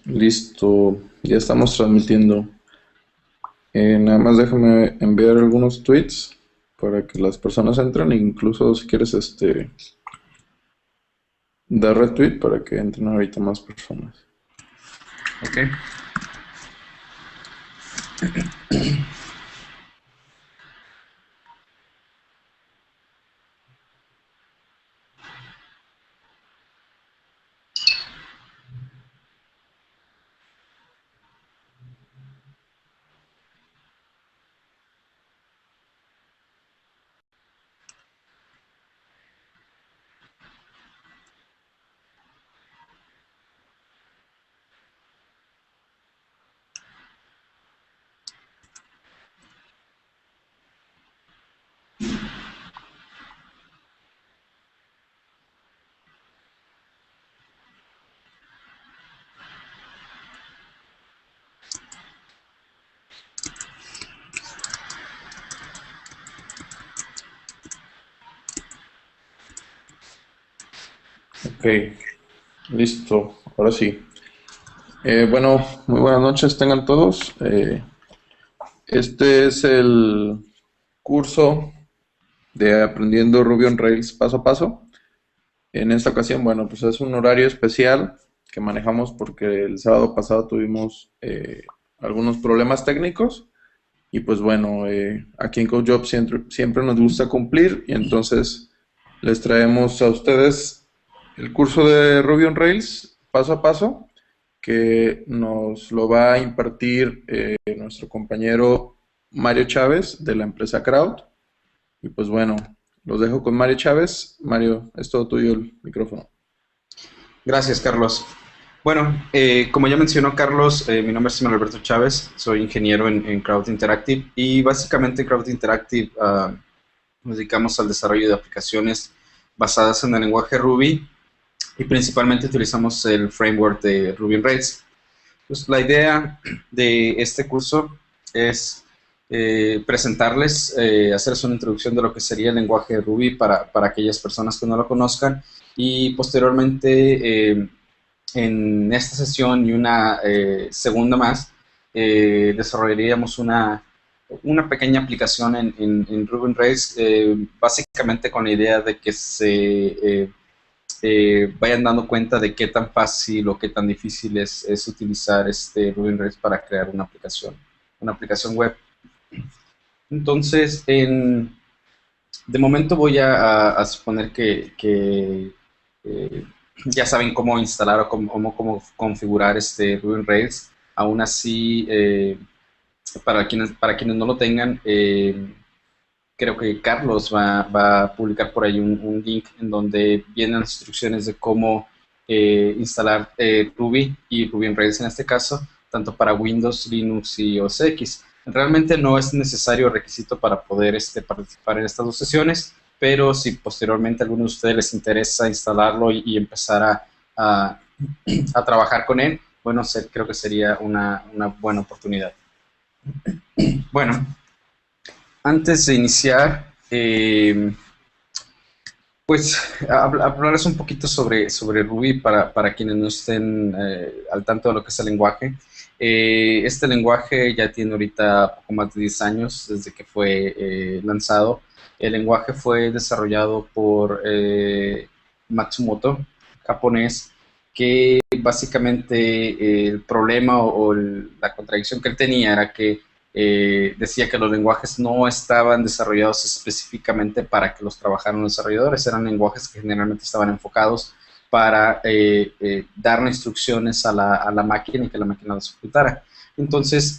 Listo, ya estamos transmitiendo. Nada más déjame enviar algunos tweets para que las personas entren, e incluso si quieres dar retweet para que entren ahorita más personas. Ok. Ok, listo, ahora sí. Bueno, muy buenas noches tengan todos. Este es el curso de Aprendiendo Ruby on Rails paso a paso. En esta ocasión, bueno, pues es un horario especial que manejamos porque el sábado pasado tuvimos algunos problemas técnicos y pues bueno, aquí en CodeJob siempre nos gusta cumplir y entonces les traemos a ustedes el curso de Ruby on Rails paso a paso que nos lo va a impartir nuestro compañero Mario Chávez de la empresa Crowd. Y pues bueno, los dejo con Mario Chávez. Mario, es todo tuyo el micrófono. Gracias, Carlos. Bueno, como ya mencionó Carlos, mi nombre es Manuel Alberto Chávez, soy ingeniero en Crowd Interactive y básicamente Crowd Interactive nos dedicamos al desarrollo de aplicaciones basadas en el lenguaje Ruby y principalmente utilizamos el framework de Ruby on Rails. Pues la idea de este curso es presentarles, hacerles una introducción de lo que sería el lenguaje Ruby para aquellas personas que no lo conozcan y posteriormente en esta sesión y una segunda más desarrollaríamos una pequeña aplicación en Ruby on Rails, básicamente con la idea de que vayan dando cuenta de qué tan fácil o qué tan difícil es utilizar este Ruby on Rails para crear una aplicación web. Entonces, de momento voy a suponer que ya saben cómo instalar o cómo configurar este Ruby on Rails. Aún así, para quienes no lo tengan, creo que Carlos va a publicar por ahí un link en donde vienen las instrucciones de cómo instalar Ruby y Ruby on Rails en este caso, tanto para Windows, Linux y OS X. Realmente no es necesario requisito para poder participar en estas dos sesiones, pero si posteriormente a alguno de ustedes les interesa instalarlo y empezar a, a trabajar con él, bueno, creo que sería una buena oportunidad. Bueno, antes de iniciar, pues hablarles un poquito sobre Ruby para quienes no estén al tanto de lo que es el lenguaje. Este lenguaje ya tiene ahorita poco más de 10 años desde que fue lanzado. El lenguaje fue desarrollado por Matsumoto, japonés, que básicamente el problema la contradicción que él tenía era que decía que los lenguajes no estaban desarrollados específicamente para que los trabajaran los desarrolladores, eran lenguajes que generalmente estaban enfocados para darle instrucciones a la máquina y que la máquina las ejecutara. Entonces,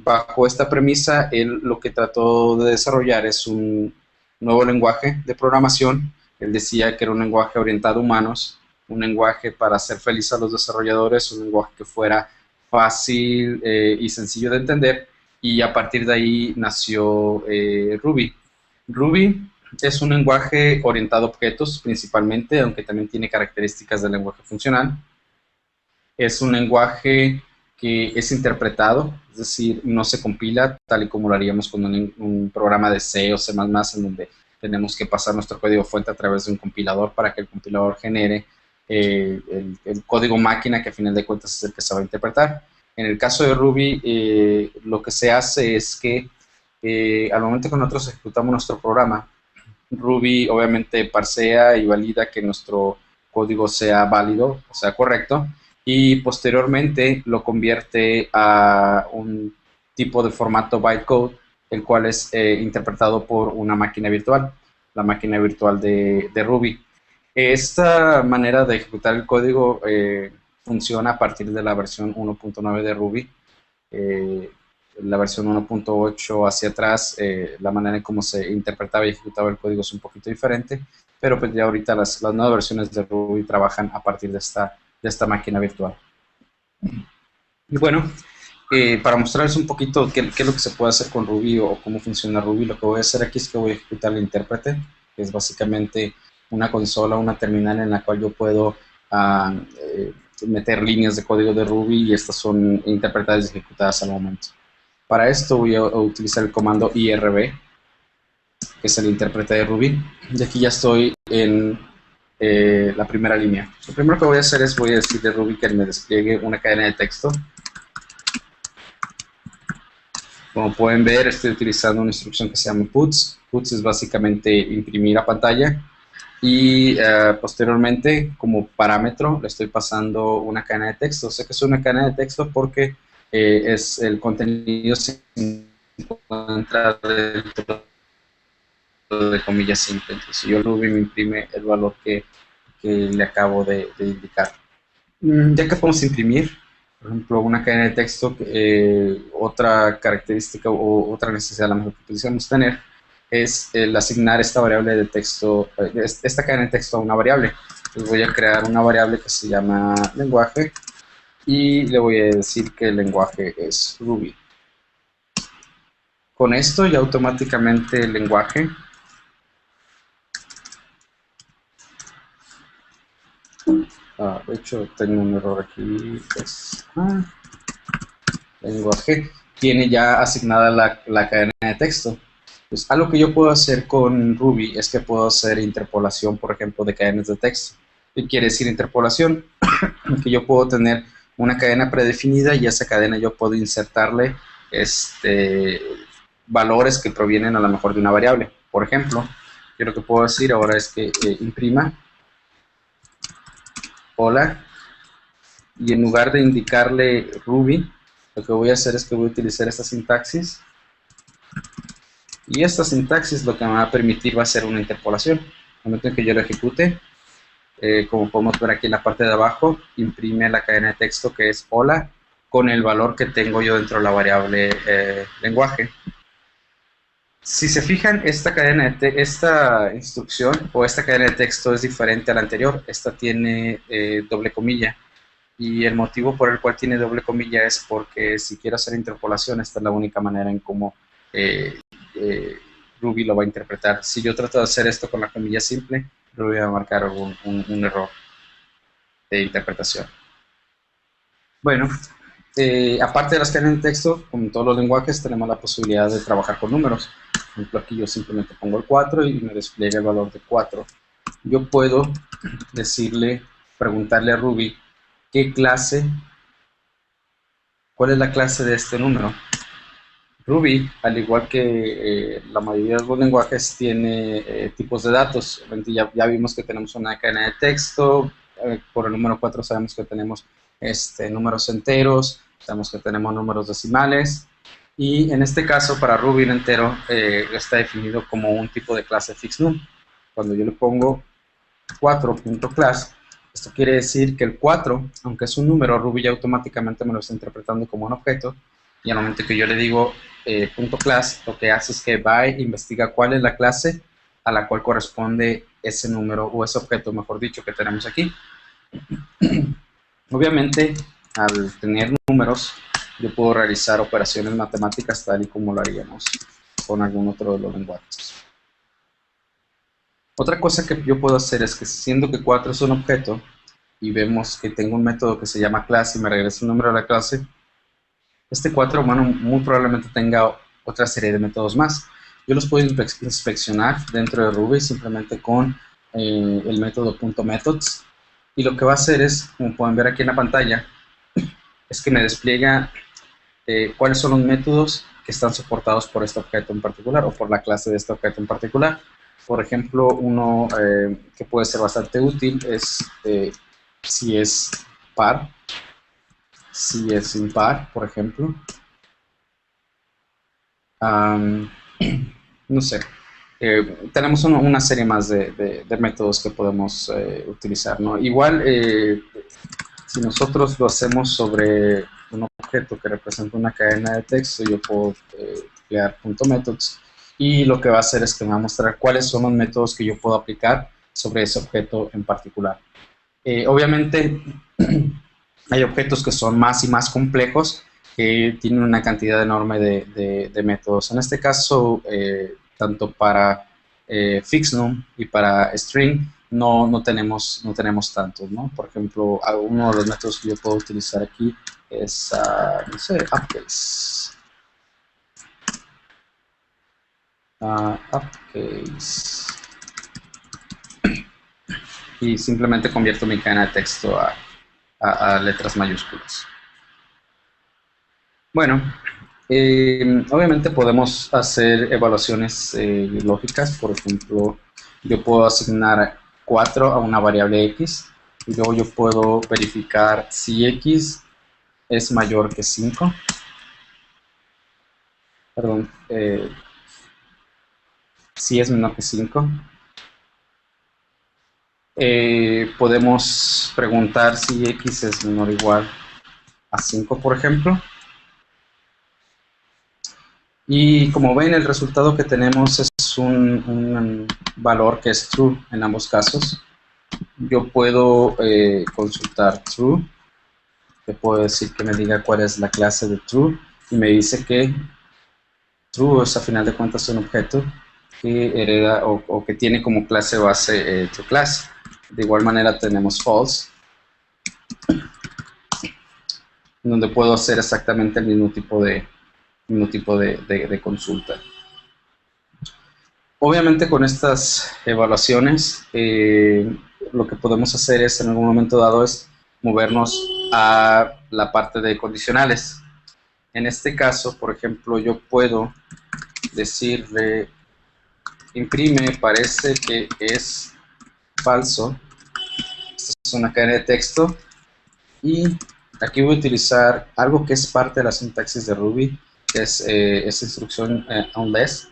bajo esta premisa, él lo que trató de desarrollar es un nuevo lenguaje de programación. Él decía que era un lenguaje orientado a humanos, un lenguaje para hacer feliz a los desarrolladores, un lenguaje que fuera fácil y sencillo de entender, y a partir de ahí nació Ruby. Ruby es un lenguaje orientado a objetos principalmente, aunque también tiene características del lenguaje funcional. Es un lenguaje que es interpretado, es decir, no se compila tal y como lo haríamos con un programa de C o C++, en donde tenemos que pasar nuestro código fuente a través de un compilador para que el compilador genere el código máquina, que a final de cuentas es el que se va a interpretar. En el caso de Ruby, lo que se hace es que al momento que nosotros ejecutamos nuestro programa, Ruby obviamente parsea y valida que nuestro código sea válido, o sea, correcto, y posteriormente lo convierte a un tipo de formato bytecode, el cual es interpretado por una máquina virtual, la máquina virtual de Ruby. Esta manera de ejecutar el código funciona a partir de la versión 1.9 de Ruby. Eh, la versión 1.8 hacia atrás, la manera en cómo se interpretaba y ejecutaba el código es un poquito diferente, pero pues ya ahorita las nuevas versiones de Ruby trabajan a partir de esta máquina virtual. Y bueno, para mostrarles un poquito qué es lo que se puede hacer con Ruby o cómo funciona Ruby, lo que voy a hacer aquí es que voy a ejecutar el intérprete, que es básicamente una consola, una terminal en la cual yo puedo meter líneas de código de Ruby y estas son interpretadas y ejecutadas al momento. Para esto voy a utilizar el comando IRB, que es el intérprete de Ruby, y aquí ya estoy en la primera línea. Lo primero que voy a hacer es, voy a decirle a Ruby que me despliegue una cadena de texto. Como pueden ver, estoy utilizando una instrucción que se llama puts. Puts es básicamente imprimir a pantalla. Y posteriormente, como parámetro, le estoy pasando una cadena de texto. Sé que es una cadena de texto porque es el contenido se encuentra dentro de comillas simples. Entonces, yo Ruby me imprime el valor que le acabo de indicar. Ya que podemos imprimir, por ejemplo, una cadena de texto, otra característica o otra necesidad a lo mejor que pudiésemos tener es el asignar esta variable de texto, esta cadena de texto a una variable. Entonces voy a crear una variable que se llama lenguaje y le voy a decir que el lenguaje es Ruby. Con esto ya automáticamente el lenguaje de hecho tengo un error aquí, pues, lenguaje tiene ya asignada la cadena de texto. Pues algo que yo puedo hacer con Ruby es que puedo hacer interpolación, por ejemplo, de cadenas de texto. ¿Qué quiere decir interpolación? Que yo puedo tener una cadena predefinida y a esa cadena yo puedo insertarle valores que provienen a lo mejor de una variable. Por ejemplo, yo lo que puedo decir ahora es que imprima hola, y en lugar de indicarle Ruby, lo que voy a hacer es que voy a utilizar esta sintaxis. Y esta sintaxis lo que me va a permitir va a ser una interpolación. En el momento en que yo lo ejecute, como podemos ver aquí en la parte de abajo, imprime la cadena de texto que es hola, con el valor que tengo yo dentro de la variable lenguaje. Si se fijan, esta instrucción o esta cadena de texto es diferente a la anterior. Esta tiene doble comilla. Y el motivo por el cual tiene doble comilla es porque si quiero hacer interpolación, esta es la única manera en cómo Ruby lo va a interpretar. Si yo trato de hacer esto con la comilla simple, Ruby va a marcar un error de interpretación. Bueno, aparte de las cadenas de texto, como en todos los lenguajes, tenemos la posibilidad de trabajar con números. Por ejemplo, aquí yo simplemente pongo el 4 y me despliega el valor de 4. Yo puedo preguntarle a Ruby cuál es la clase de este número. Ruby, al igual que la mayoría de los lenguajes, tiene tipos de datos. Ya vimos que tenemos una cadena de texto. Por el número 4 sabemos que tenemos números enteros, sabemos que tenemos números decimales. Y en este caso, para Ruby, el entero está definido como un tipo de clase fixNum. Cuando yo le pongo 4.class, esto quiere decir que el 4, aunque es un número, Ruby ya automáticamente me lo está interpretando como un objeto. Y al momento que yo le digo .class, lo que hace es que va e investiga cuál es la clase a la cual corresponde ese número o ese objeto, mejor dicho, que tenemos aquí. Obviamente, al tener números, yo puedo realizar operaciones matemáticas tal y como lo haríamos con algún otro de los lenguajes. Otra cosa que yo puedo hacer es que, siendo que 4 es un objeto y vemos que tengo un método que se llama class y me regresa el número de la clase, este 4, bueno, muy probablemente tenga otra serie de métodos más. Yo los puedo inspeccionar dentro de Ruby simplemente con el método .methods. Y lo que va a hacer es, como pueden ver aquí en la pantalla, es que me despliega cuáles son los métodos que están soportados por este objeto en particular o por la clase de este objeto en particular. Por ejemplo, uno que puede ser bastante útil es si es par, si es impar, por ejemplo. No sé. Tenemos una serie más de métodos que podemos utilizar, ¿no? Igual, si nosotros lo hacemos sobre un objeto que representa una cadena de texto, yo puedo crear .methods y lo que va a hacer es que me va a mostrar cuáles son los métodos que yo puedo aplicar sobre ese objeto en particular. Obviamente, hay objetos que son más y más complejos que tienen una cantidad enorme de métodos. En este caso, tanto para fixNum y para string no tenemos tantos, ¿no? Por ejemplo, uno de los métodos que yo puedo utilizar aquí es, no sé, upcase. Upcase. Y simplemente convierto mi cadena de texto a letras mayúsculas. Bueno, obviamente podemos hacer evaluaciones lógicas. Por ejemplo, yo puedo asignar 4 a una variable x y luego yo puedo verificar si x es mayor que 5. Perdón, si es menor que 5. Podemos preguntar si x es menor o igual a 5, por ejemplo. Y como ven, el resultado que tenemos es un valor que es true en ambos casos. Yo puedo consultar true, le puedo decir que me diga cuál es la clase de true, y me dice que true es a final de cuentas un objeto que hereda o que tiene como clase base TrueClass. De igual manera tenemos false, donde puedo hacer exactamente el mismo tipo de consulta. Obviamente con estas evaluaciones lo que podemos hacer es en algún momento dado es movernos a la parte de condicionales. En este caso, por ejemplo, yo puedo decirle imprime, parece que es falso. Esta es una cadena de texto y aquí voy a utilizar algo que es parte de la sintaxis de Ruby, que es esta instrucción unless.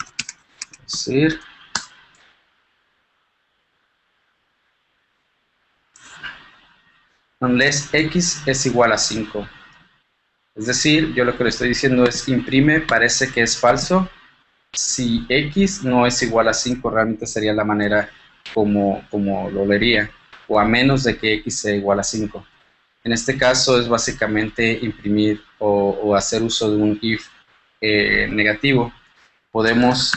Es decir, unless x es igual a 5. Es decir, yo lo que le estoy diciendo es imprime, parece que es falso. Si x no es igual a 5, realmente sería la manera como lo leería, o a menos de que x sea igual a 5. En este caso es básicamente imprimir o hacer uso de un if negativo. Podemos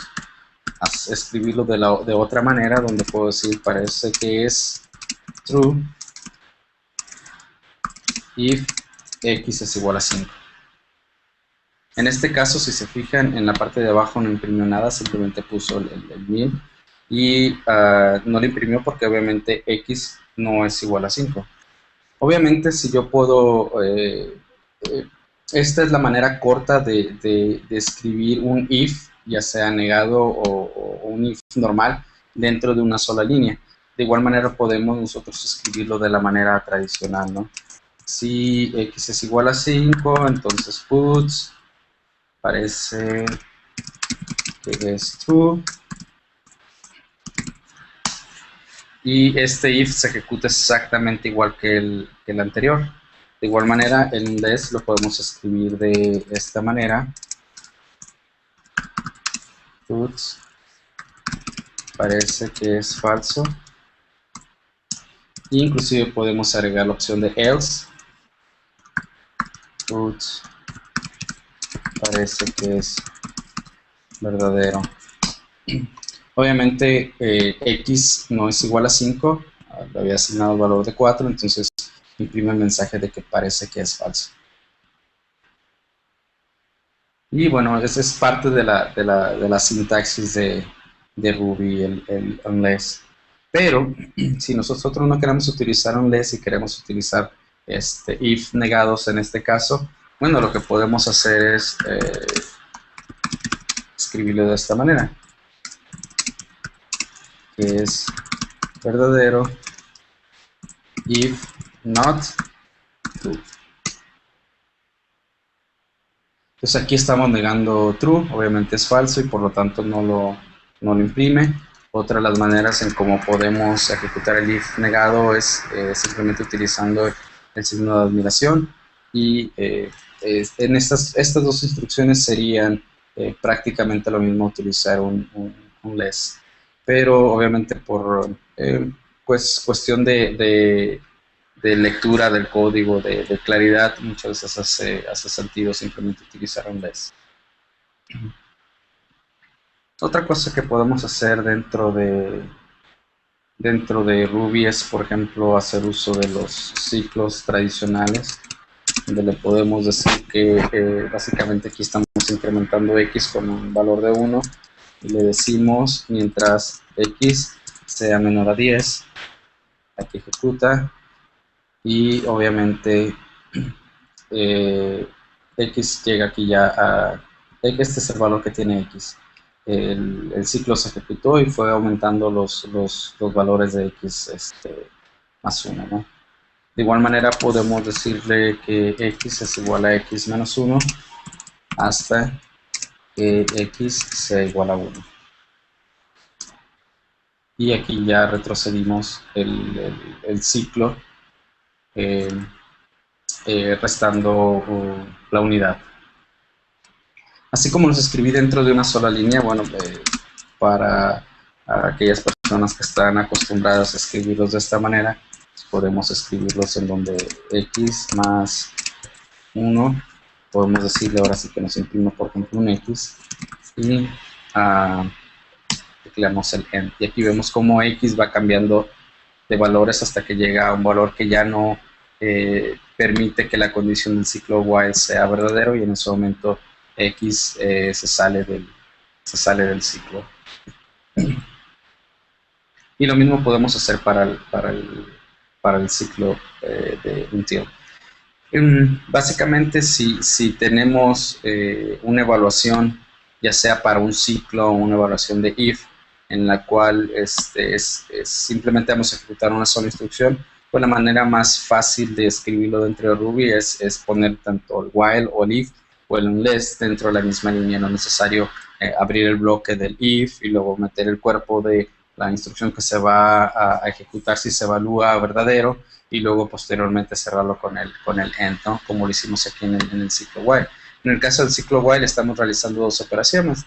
escribirlo de otra manera, donde puedo decir parece que es true if x es igual a 5. En este caso, si se fijan, en la parte de abajo no imprimió nada, simplemente puso el mil y no lo imprimió porque obviamente x no es igual a 5. Obviamente, si yo puedo, esta es la manera corta de escribir un if, ya sea negado o un if normal, dentro de una sola línea. De igual manera podemos nosotros escribirlo de la manera tradicional, ¿no? Si x es igual a 5, entonces puts, parece que es true. Y este if se ejecuta exactamente igual que el anterior. De igual manera, el unless lo podemos escribir de esta manera. Puts, parece que es falso. Inclusive podemos agregar la opción de else. Puts, parece que es verdadero. Obviamente x no es igual a 5, le había asignado el valor de 4, entonces imprime el mensaje de que parece que es falso. Y bueno, esa es parte de la sintaxis de Ruby, el unless. Pero si nosotros no queremos utilizar un less y queremos utilizar if negados en este caso, bueno, lo que podemos hacer es escribirlo de esta manera, que es verdadero if not true. Entonces aquí estamos negando true, obviamente es falso y por lo tanto no lo imprime. Otra de las maneras en cómo podemos ejecutar el if negado es simplemente utilizando el signo de admiración, y en estas dos instrucciones serían prácticamente lo mismo utilizar un less, pero obviamente por pues cuestión de lectura del código, de claridad, muchas veces hace sentido simplemente utilizar un less. Otra cosa que podemos hacer dentro de Ruby es, por ejemplo, hacer uso de los ciclos tradicionales, donde le podemos decir que básicamente aquí estamos incrementando x con un valor de 1 y le decimos mientras x sea menor a 10, aquí ejecuta, y obviamente x llega aquí ya a este es el valor que tiene x. El ciclo se ejecutó y fue aumentando los valores de x más 1, ¿no? De igual manera podemos decirle que x es igual a x menos 1 hasta que x sea igual a 1. Y aquí ya retrocedimos el ciclo restando la unidad. Así como los escribí dentro de una sola línea, bueno, para aquellas personas que están acostumbradas a escribirlos de esta manera, podemos escribirlos en donde x más 1, podemos decirle ahora sí que nos imprime por ejemplo un x, y tecleamos el end, y aquí vemos cómo x va cambiando de valores hasta que llega a un valor que ya no permite que la condición del ciclo while sea verdadero, y en ese momento x se sale del ciclo. Y lo mismo podemos hacer para el ciclo de until. Básicamente, si tenemos una evaluación, ya sea para un ciclo o una evaluación de if, en la cual simplemente vamos a ejecutar una sola instrucción, pues la manera más fácil de escribirlo dentro de Ruby es poner tanto el while o el if o el unless dentro de la misma línea. No es necesario abrir el bloque del if y luego meter el cuerpo de la instrucción que se va a ejecutar si se evalúa verdadero, y luego posteriormente cerrarlo con el end, ¿no? Como lo hicimos aquí en el ciclo while. En el caso del ciclo while estamos realizando dos operaciones.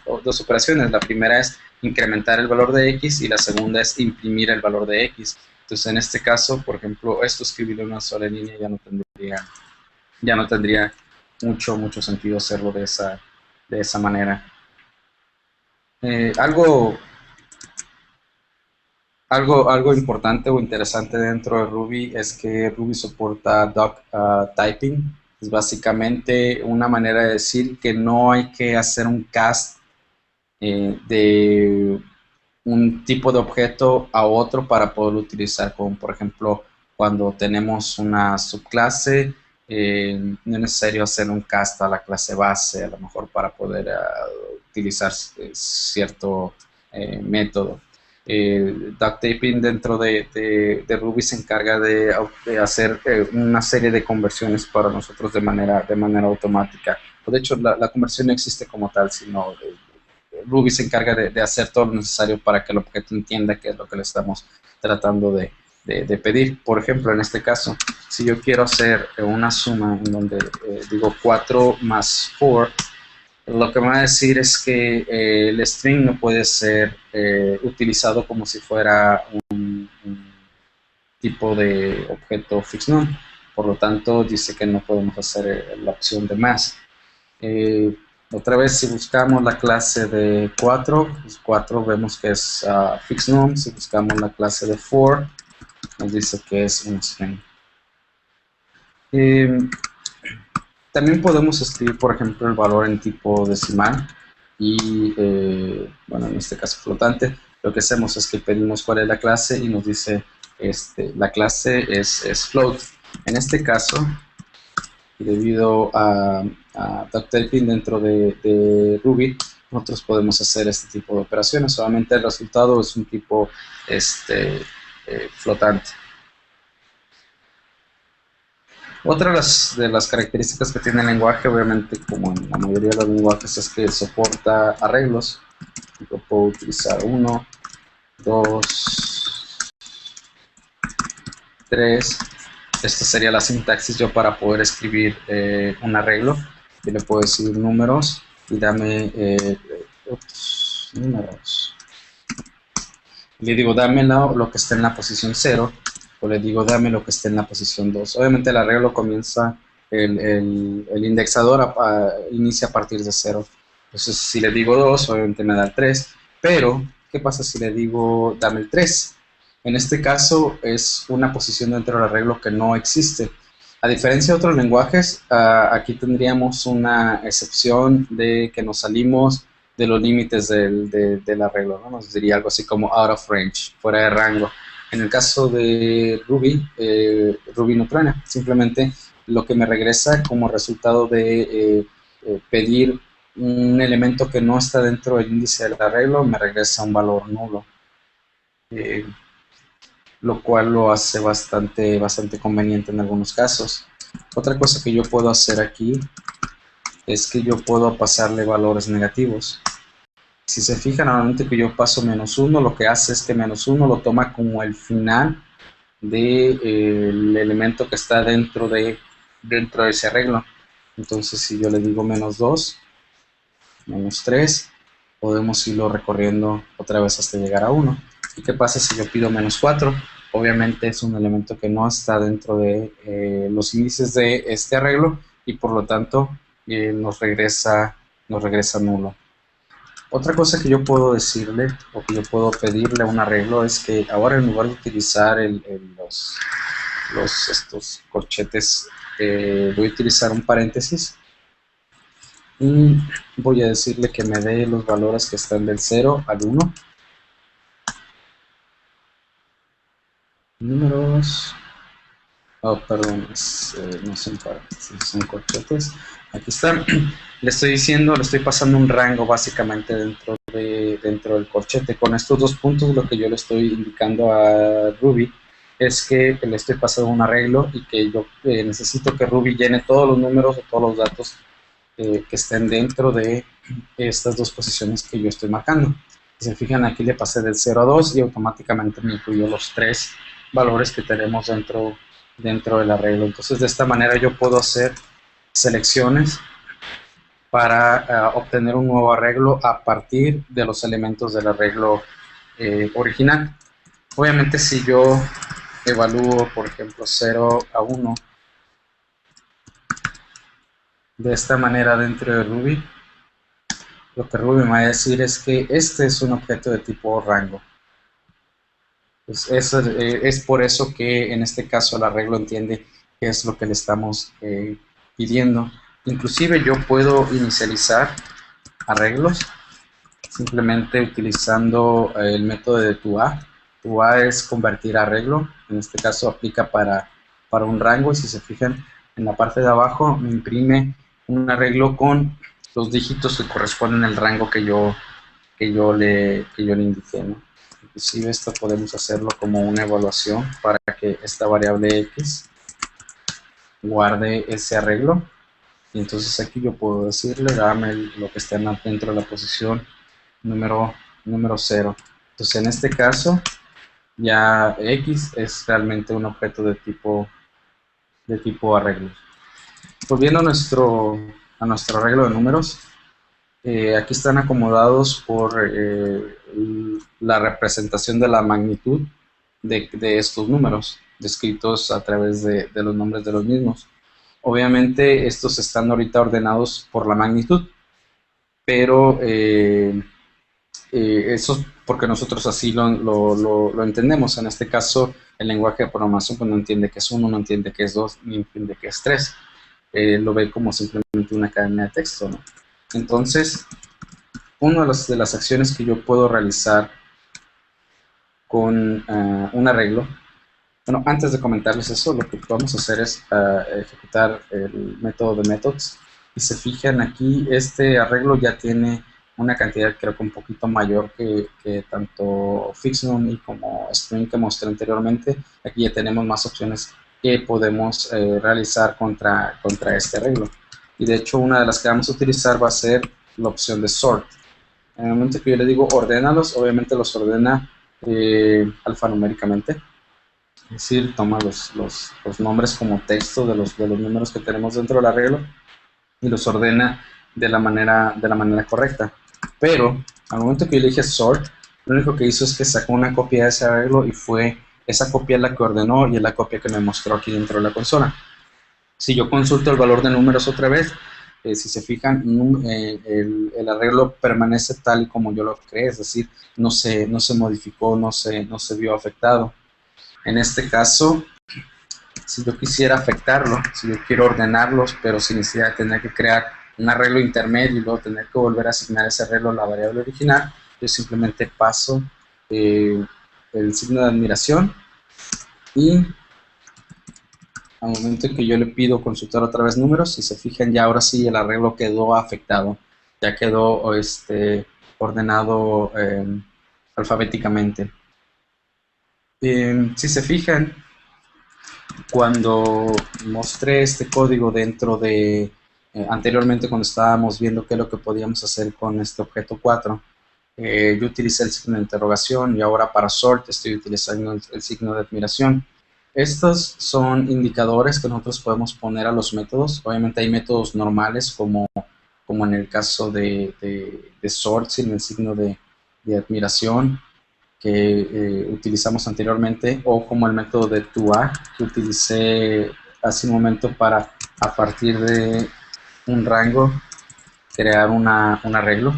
La primera es incrementar el valor de x y la segunda es imprimir el valor de x. Entonces en este caso, por ejemplo, esto escribirlo en una sola línea ya no tendría mucho sentido hacerlo de esa manera. Algo importante o interesante dentro de Ruby es que Ruby soporta doc typing. Es básicamente una manera de decir que no hay que hacer un cast de un tipo de objeto a otro para poderlo utilizar, como por ejemplo cuando tenemos una subclase, no es necesario hacer un cast a la clase base, a lo mejor para poder utilizar cierto método. Duct taping dentro de Ruby se encarga de hacer una serie de conversiones para nosotros de manera automática. De hecho, la conversión no existe como tal, sino Ruby se encarga de hacer todo lo necesario para que el objeto entienda qué es lo que le estamos tratando de pedir. Por ejemplo, en este caso, si yo quiero hacer una suma en donde digo 4 más 4, lo que me va a decir es que el string no puede ser utilizado como si fuera un tipo de objeto fixed none. Por lo tanto, dice que no podemos hacer la opción de más. Otra vez, si buscamos la clase de 4, pues 4 vemos que es fixed none. Si buscamos la clase de 4, nos dice que es un string. También podemos escribir, por ejemplo, el valor en tipo decimal y, bueno, en este caso flotante, lo que hacemos es que pedimos cuál es la clase y nos dice, la clase es float. En este caso, debido a duct-taping dentro de Ruby, nosotros podemos hacer este tipo de operaciones. Solamente el resultado es un tipo flotante. Otra de las características que tiene el lenguaje, obviamente como en la mayoría de los lenguajes, es que soporta arreglos. Yo puedo utilizar 1, 2, 3. Esta sería la sintaxis yo para poder escribir un arreglo. Yo le puedo decir números y dame números. Le digo dame lo que esté en la posición 0, o le digo dame lo que esté en la posición 2. Obviamente el arreglo comienza, el indexador inicia a partir de 0. Entonces si le digo 2, obviamente me da el 3. Pero, ¿qué pasa si le digo dame el 3? En este caso es una posición dentro del arreglo que no existe. A diferencia de otros lenguajes, aquí tendríamos una excepción de que nos salimos de los límites del arreglo, ¿no? Nos diría algo así como out of range, fuera de rango. En el caso de Ruby, Ruby no truena. Simplemente lo que me regresa como resultado de pedir un elemento que no está dentro del índice del arreglo, me regresa un valor nulo. Lo cual lo hace bastante conveniente en algunos casos. Otra cosa que yo puedo hacer aquí es que yo puedo pasarle valores negativos. Si se fijan, normalmente que yo paso -1, lo que hace es que -1 lo toma como el final del elemento que está dentro de ese arreglo. Entonces si yo le digo -2, -3, podemos irlo recorriendo otra vez hasta llegar a 1. ¿Y qué pasa si yo pido -4? Obviamente es un elemento que no está dentro de los índices de este arreglo y por lo tanto nos regresa nulo. Otra cosa que yo puedo decirle o que yo puedo pedirle a un arreglo es que ahora en lugar de utilizar estos corchetes, voy a utilizar un paréntesis y voy a decirle que me dé los valores que están del 0 al 1. Números, perdón, no son paréntesis, son corchetes. Aquí están. Le estoy pasando un rango básicamente dentro del corchete. Con estos dos puntos lo que yo le estoy indicando a Ruby es que le estoy pasando un arreglo y que yo necesito que Ruby llene todos los números o todos los datos que estén dentro de estas dos posiciones que yo estoy marcando. Si se fijan, aquí le pasé del 0 a 2 y automáticamente me incluyó los 3 valores que tenemos dentro del arreglo. Entonces de esta manera yo puedo hacer selecciones para obtener un nuevo arreglo a partir de los elementos del arreglo original. Obviamente si yo evalúo, por ejemplo, 0 a 1 de esta manera dentro de Ruby, lo que Ruby me va a decir es que este es un objeto de tipo rango. Pues eso, es por eso que en este caso el arreglo entiende qué es lo que le estamos pidiendo. Inclusive yo puedo inicializar arreglos simplemente utilizando el método de toA. toA es convertir arreglo, en este caso aplica para un rango, y si se fijan en la parte de abajo me imprime un arreglo con los dígitos que corresponden al rango que yo le indiqué, ¿no? Inclusive esto podemos hacerlo como una evaluación para que esta variable x guarde ese arreglo. Y entonces aquí yo puedo decirle, dame lo que está dentro de la posición número 0. Entonces en este caso ya x es realmente un objeto de tipo arreglo. Volviendo a nuestro arreglo de números, aquí están acomodados por la representación de la magnitud de estos números, descritos a través de los nombres de los mismos. Obviamente estos están ahorita ordenados por la magnitud, pero eso porque nosotros así lo entendemos. En este caso, el lenguaje de programación pues, no entiende que es 1, no entiende que es 2, ni entiende que es 3. Lo ve como simplemente una cadena de texto, ¿no? Entonces, una de las acciones que yo puedo realizar con un arreglo. Bueno, antes de comentarles eso, lo que vamos a hacer es ejecutar el método de methods. Y se fijan aquí, este arreglo ya tiene una cantidad creo que un poquito mayor que tanto fixnum y como string que mostré anteriormente. Aquí ya tenemos más opciones que podemos realizar contra este arreglo. Y de hecho una de las que vamos a utilizar va a ser la opción de sort. En el momento que yo le digo ordénalos, obviamente los ordena alfanuméricamente. Es decir, toma los nombres como texto de los números que tenemos dentro del arreglo y los ordena de la manera correcta. Pero al momento que yo le dije sort, lo único que hizo es que sacó una copia de ese arreglo y fue esa copia la que ordenó y es la copia que me mostró aquí dentro de la consola. Si yo consulto el valor de números otra vez, si se fijan, el arreglo permanece tal y como yo lo creé, es decir, no se modificó, no se vio afectado. En este caso, si yo quisiera afectarlo, si yo quiero ordenarlos, pero sin necesidad de tener que crear un arreglo intermedio y luego tener que volver a asignar ese arreglo a la variable original, yo simplemente paso el signo de admiración y al momento en que yo le pido consultar otra vez números, si se fijan ya ahora sí el arreglo quedó afectado, ya quedó ordenado alfabéticamente. Si se fijan, cuando mostré este código dentro de, anteriormente cuando estábamos viendo qué es lo que podíamos hacer con este objeto 4, yo utilicé el signo de interrogación y ahora para sort estoy utilizando el signo de admiración. Estos son indicadores que nosotros podemos poner a los métodos. Obviamente hay métodos normales como en el caso de sort sin el signo de admiración que utilizamos anteriormente, o como el método de toA que utilicé hace un momento para, a partir de un rango, crear un arreglo.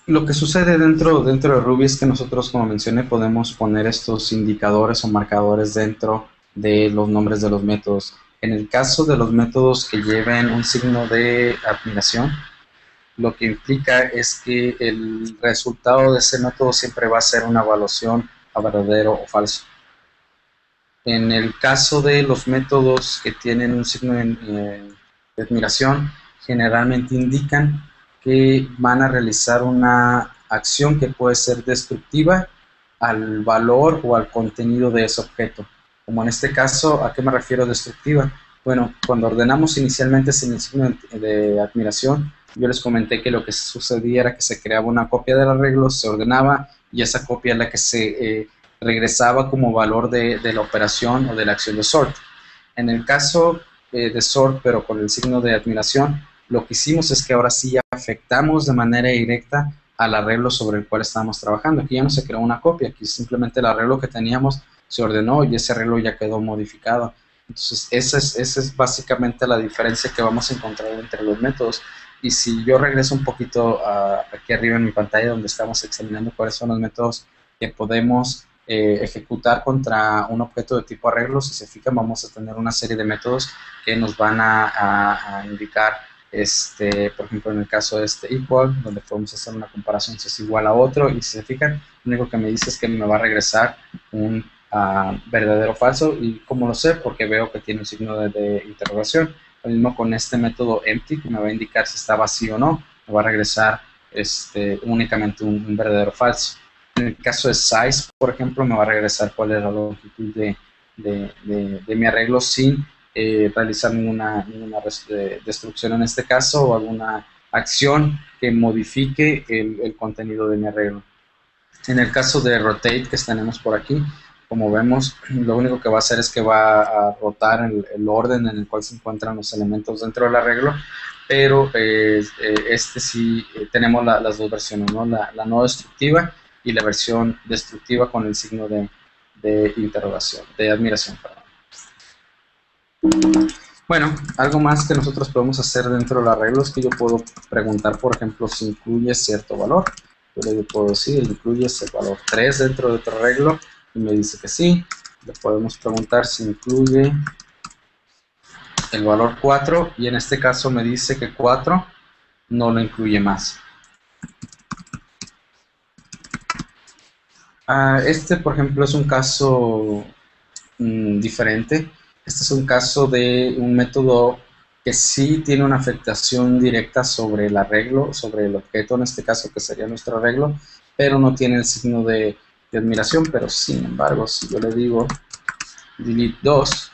Lo que sucede dentro de Ruby es que nosotros, como mencioné, podemos poner estos indicadores o marcadores dentro de los nombres de los métodos. En el caso de los métodos que lleven un signo de admiración, lo que implica es que el resultado de ese método siempre va a ser una evaluación a verdadero o falso. En el caso de los métodos que tienen un signo de admiración, generalmente indican que van a realizar una acción que puede ser destructiva al valor o al contenido de ese objeto. Como en este caso, ¿a qué me refiero destructiva? Bueno, cuando ordenamos inicialmente sin el signo de admiración, yo les comenté que lo que sucedía era que se creaba una copia del arreglo, se ordenaba y esa copia es la que se regresaba como valor de la operación o de la acción de sort. En el caso de sort, pero con el signo de admiración, lo que hicimos es que ahora sí ya afectamos de manera directa al arreglo sobre el cual estábamos trabajando. Aquí ya no se creó una copia, aquí simplemente el arreglo que teníamos se ordenó y ese arreglo ya quedó modificado. Entonces, esa es básicamente la diferencia que vamos a encontrar entre los métodos. Y si yo regreso un poquito aquí arriba en mi pantalla donde estamos examinando cuáles son los métodos que podemos ejecutar contra un objeto de tipo arreglo, si se fijan vamos a tener una serie de métodos que nos van a indicar, por ejemplo en el caso de este equal, donde podemos hacer una comparación si es igual a otro, y si se fijan, lo único que me dice es que me va a regresar un verdadero o falso. ¿Y cómo lo sé? Porque veo que tiene un signo de interrogación. Lo mismo con este método empty, que me va a indicar si está vacío o no, me va a regresar únicamente un verdadero o falso. En el caso de size, por ejemplo, me va a regresar cuál es la longitud de mi arreglo sin realizar ninguna destrucción en este caso o alguna acción que modifique el contenido de mi arreglo. En el caso de rotate que tenemos por aquí, como vemos, lo único que va a hacer es que va a rotar el orden en el cual se encuentran los elementos dentro del arreglo, pero sí tenemos las dos versiones, ¿no? La no destructiva y la versión destructiva con el signo de interrogación, de admiración, perdón. Bueno, algo más que nosotros podemos hacer dentro del arreglo es que yo puedo preguntar, por ejemplo, si incluye cierto valor. Yo le puedo decir, incluye ese valor 3 dentro de otro arreglo, y me dice que sí. Le podemos preguntar si incluye el valor 4, y en este caso me dice que 4 no lo incluye más. Este, por ejemplo, es un caso diferente. Este es un caso de un método que sí tiene una afectación directa sobre el arreglo, sobre el objeto, en este caso que sería nuestro arreglo, pero no tiene el signo de admiración. Pero sin embargo, si yo le digo delete 2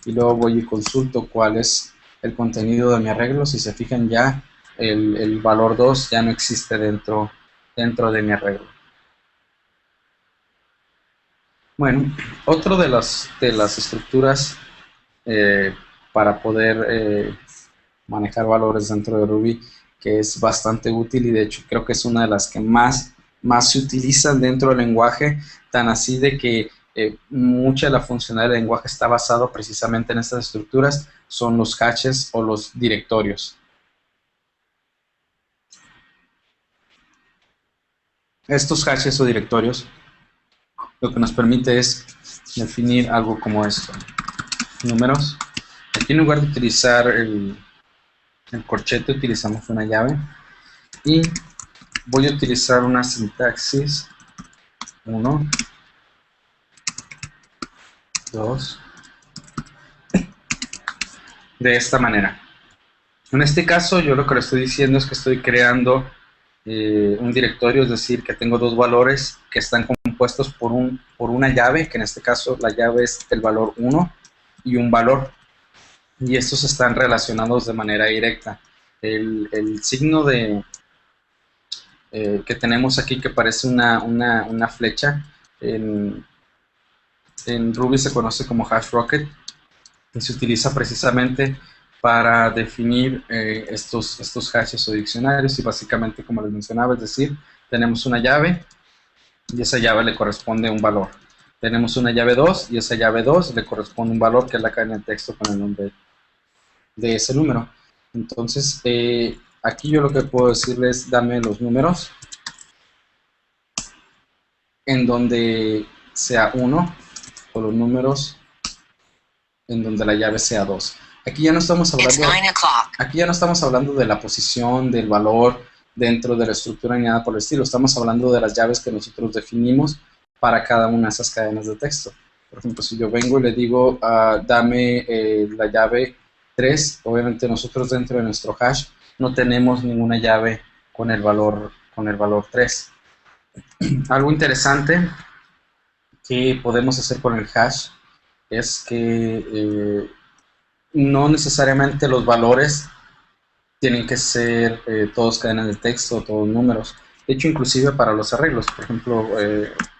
y luego voy y consulto cuál es el contenido de mi arreglo, si se fijan ya el valor 2 ya no existe dentro de mi arreglo. Bueno, otro de las estructuras eh, para poder manejar valores dentro de Ruby, que es bastante útil y de hecho creo que es una de las que más se utilizan dentro del lenguaje, tan así de que mucha de la funcionalidad del lenguaje está basado precisamente en estas estructuras, son los hashes o los directorios. Estos hashes o directorios lo que nos permite es definir algo como esto: números. Aquí en lugar de utilizar el corchete utilizamos una llave y voy a utilizar una sintaxis 1, 2, de esta manera. En este caso yo lo que le estoy diciendo es que estoy creando un directorio, es decir, que tengo dos valores que están compuestos por una llave, que en este caso la llave es el valor 1 y un valor, y estos están relacionados de manera directa. El signo que tenemos aquí, que parece una flecha, en Ruby se conoce como hash rocket, y se utiliza precisamente para definir estos hashes o diccionarios. Y básicamente, como les mencionaba, es decir, tenemos una llave y esa llave le corresponde un valor. Tenemos una llave 2 y esa llave 2 le corresponde un valor, que es la cadena de texto con el nombre de ese número. Entonces, aquí yo lo que puedo decirles es: dame los números en donde sea 1, o los números en donde la llave sea 2. Aquí ya no estamos hablando de la posición, del valor dentro de la estructura ni nada por el estilo. Estamos hablando de las llaves que nosotros definimos para cada una de esas cadenas de texto. Por ejemplo, si yo vengo y le digo dame la llave 3, obviamente nosotros dentro de nuestro hash no tenemos ninguna llave con el valor 3. Algo interesante que podemos hacer con el hash es que no necesariamente los valores tienen que ser todos cadenas de texto, todos números. De hecho, inclusive para los arreglos, por ejemplo,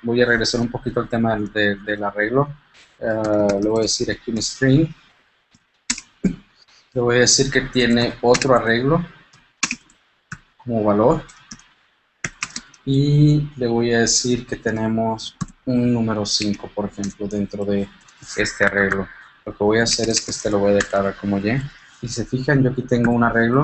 voy a regresar un poquito al tema del arreglo. Le voy a decir aquí un string. Le voy a decir que tiene otro arreglo como valor. Y le voy a decir que tenemos un número 5, por ejemplo, dentro de este arreglo. Lo que voy a hacer es que este lo voy a declarar como y. Y si se fijan, yo aquí tengo un arreglo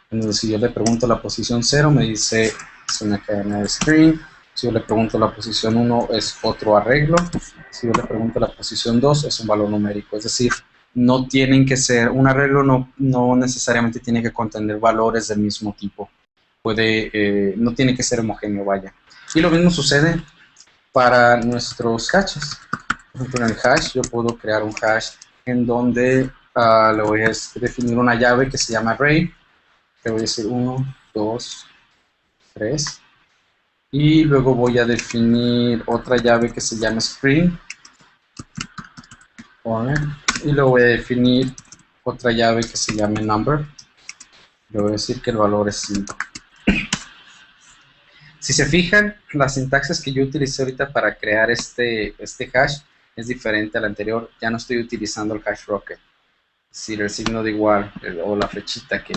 en donde si yo le pregunto la posición 0, me dice es una cadena de string. Si yo le pregunto la posición 1, es otro arreglo. Si yo le pregunto la posición 2, es un valor numérico. Es decir, no tienen que ser, un arreglo no necesariamente tiene que contener valores del mismo tipo. No tiene que ser homogéneo, vaya. Y lo mismo sucede para nuestros hashes. Por ejemplo, en el hash yo puedo crear un hash en donde le voy a definir una llave que se llama array. Le voy a decir 1, 2, 3. Y luego voy a definir otra llave que se llama string. Y luego voy a definir otra llave que se llame number. Le voy a decir que el valor es 5. Si se fijan, la sintaxis que yo utilicé ahorita para crear este hash es diferente al anterior. Ya no estoy utilizando el hash rocket, es decir, el signo de igual o la flechita que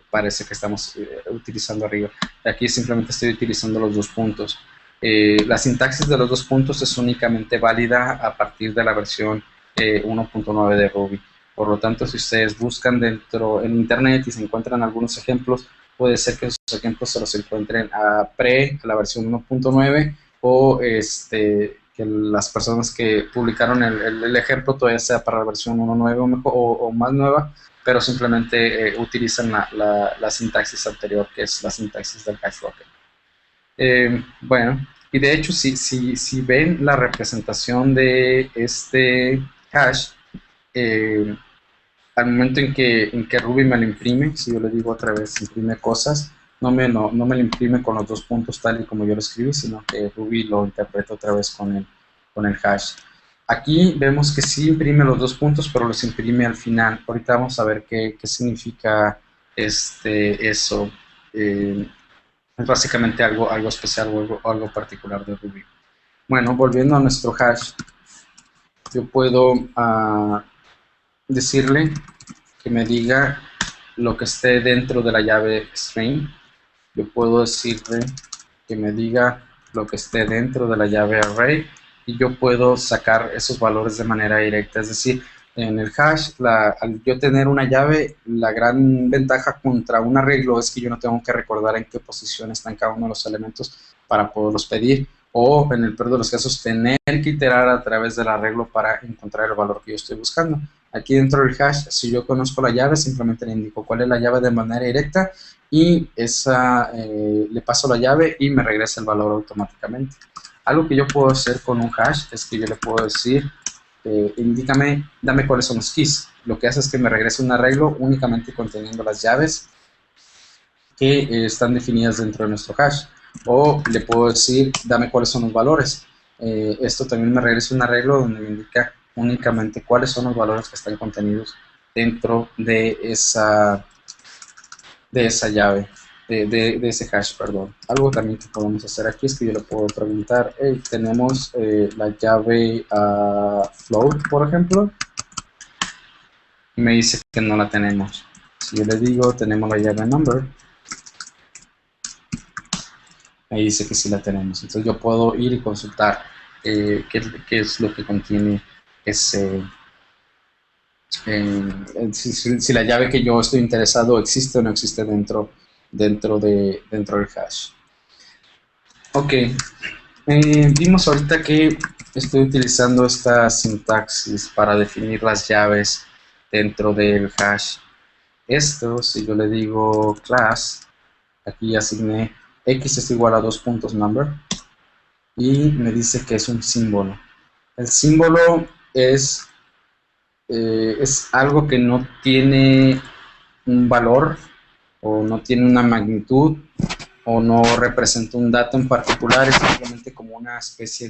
parece que estamos utilizando arriba. Aquí simplemente estoy utilizando los dos puntos. La sintaxis de los dos puntos es únicamente válida a partir de la versión 1.9 de Ruby. Por lo tanto, si ustedes buscan en internet y se encuentran algunos ejemplos, puede ser que esos ejemplos se los encuentren a la versión 1.9, o que las personas que publicaron el ejemplo todavía sea para la versión 1.9 o más nueva, pero simplemente utilizan la sintaxis anterior, que es la sintaxis del hash rocket. Bueno, y de hecho, si ven la representación de este hash, al momento en que Ruby me lo imprime, si yo le digo otra vez imprime cosas, no me lo imprime con los dos puntos tal y como yo lo escribí, sino que Ruby lo interpreta otra vez con el hash. Aquí vemos que sí imprime los dos puntos, pero los imprime al final. Ahorita vamos a ver qué significa eso. Es básicamente algo especial o algo particular de Ruby. Bueno, volviendo a nuestro hash, yo puedo decirle que me diga lo que esté dentro de la llave string. Yo puedo decirle que me diga lo que esté dentro de la llave array y yo puedo sacar esos valores de manera directa. Es decir, en el hash, al yo tener una llave, la gran ventaja contra un arreglo es que yo no tengo que recordar en qué posición están cada uno de los elementos para poderlos pedir, o en el peor de los casos tener que iterar a través del arreglo para encontrar el valor que yo estoy buscando. Aquí dentro del hash, si yo conozco la llave, simplemente le indico cuál es la llave de manera directa y le paso la llave y me regresa el valor automáticamente. Algo que yo puedo hacer con un hash es que yo le puedo decir, dame cuáles son los keys. Lo que hace es que me regrese un arreglo únicamente conteniendo las llaves que están definidas dentro de nuestro hash. O le puedo decir, dame cuáles son los valores. Esto también me regresa un arreglo donde me indica únicamente cuáles son los valores que están contenidos dentro de esa llave, de ese hash, perdón. Algo también que podemos hacer aquí es que yo le puedo preguntar, hey, tenemos la llave float, por ejemplo, y me dice que no la tenemos. Si yo le digo, tenemos la llave number, me dice que sí la tenemos. Entonces yo puedo ir y consultar qué es lo que contiene ese... si la llave que yo estoy interesado existe o no existe dentro del hash. Ok, vimos ahorita que estoy utilizando esta sintaxis para definir las llaves dentro del hash. Esto, si yo le digo class, aquí asigné x es igual a 2 puntos number y me dice que es un símbolo. El símbolo es algo que no tiene un valor o no tiene una magnitud o no representa un dato en particular, es simplemente como una especie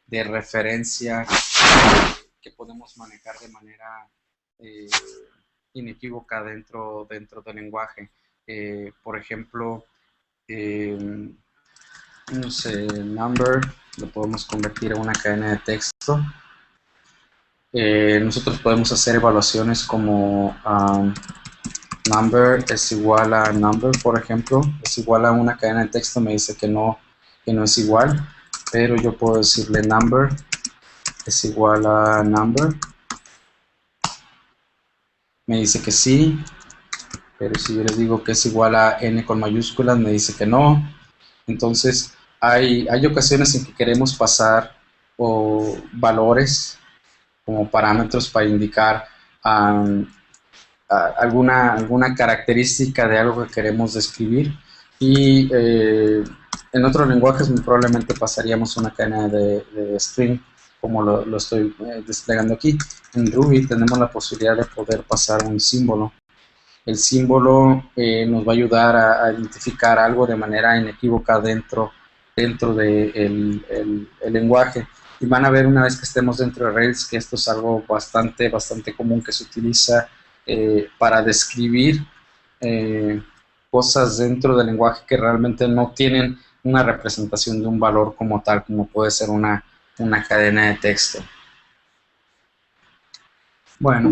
de referencia que podemos manejar de manera inequívoca dentro del lenguaje. Por ejemplo, no sé, number lo podemos convertir a una cadena de texto. Nosotros podemos hacer evaluaciones como number es igual a number, por ejemplo, es igual a una cadena de texto, me dice que no es igual, pero yo puedo decirle number es igual a number, me dice que sí, pero si yo le digo que es igual a n con mayúsculas, me dice que no. Entonces hay ocasiones en que queremos pasar valores como parámetros para indicar alguna característica de algo que queremos describir, y en otros lenguajes probablemente pasaríamos una cadena de string como lo estoy desplegando aquí. En Ruby tenemos la posibilidad de poder pasar un símbolo. El símbolo nos va a ayudar a identificar algo de manera inequívoca dentro del lenguaje. Y van a ver una vez que estemos dentro de Rails que esto es algo bastante común que se utiliza para describir cosas dentro del lenguaje que realmente no tienen una representación de un valor como tal, como puede ser una cadena de texto. Bueno,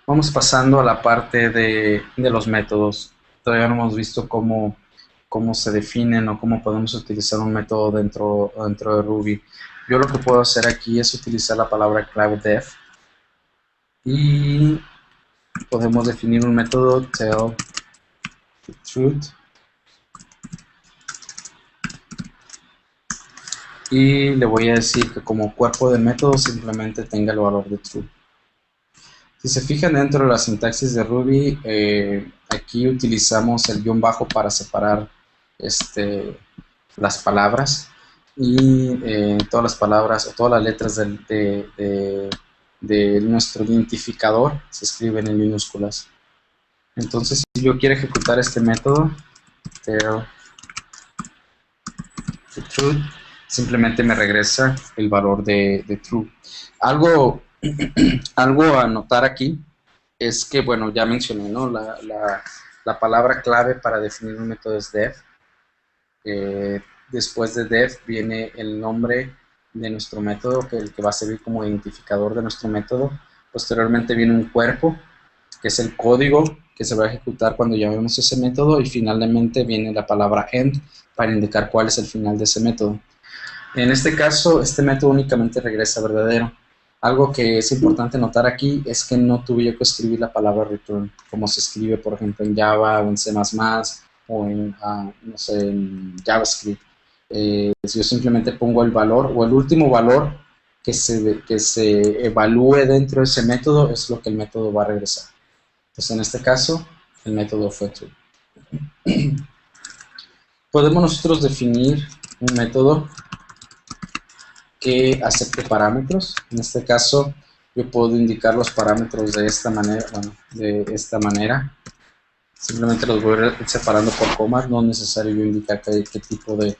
vamos pasando a la parte de los métodos. Todavía no hemos visto cómo se definen o cómo podemos utilizar un método dentro de Ruby. Yo lo que puedo hacer aquí es utilizar la palabra clave def y podemos definir un método tell truth y le voy a decir que como cuerpo de método simplemente tenga el valor de true. Si se fijan dentro de la sintaxis de Ruby, aquí utilizamos el guión bajo para separar las palabras, y todas las palabras o todas las letras de nuestro identificador se escriben en minúsculas. Entonces, si yo quiero ejecutar este método, tell the truth, simplemente me regresa el valor de true. Algo a notar aquí es que, bueno, ya mencioné, ¿no? La palabra clave para definir un método es def. Después de def viene el nombre de nuestro método, que el que va a servir como identificador de nuestro método. Posteriormente viene un cuerpo, que es el código que se va a ejecutar cuando llamemos ese método, y finalmente viene la palabra end para indicar cuál es el final de ese método. En este caso, este método únicamente regresa verdadero. Algo que es importante notar aquí es que no tuve yo que escribir la palabra return, como se escribe, por ejemplo, en Java o en C++ o en, no sé, en JavaScript. Yo simplemente pongo el valor o el último valor que se evalúe dentro de ese método, es lo que el método va a regresar. Entonces, en este caso, el método fue true. Podemos nosotros definir un método que acepte parámetros. En este caso, yo puedo indicar los parámetros de esta manera, Simplemente los voy separando por comas, no es necesario yo indicar qué tipo de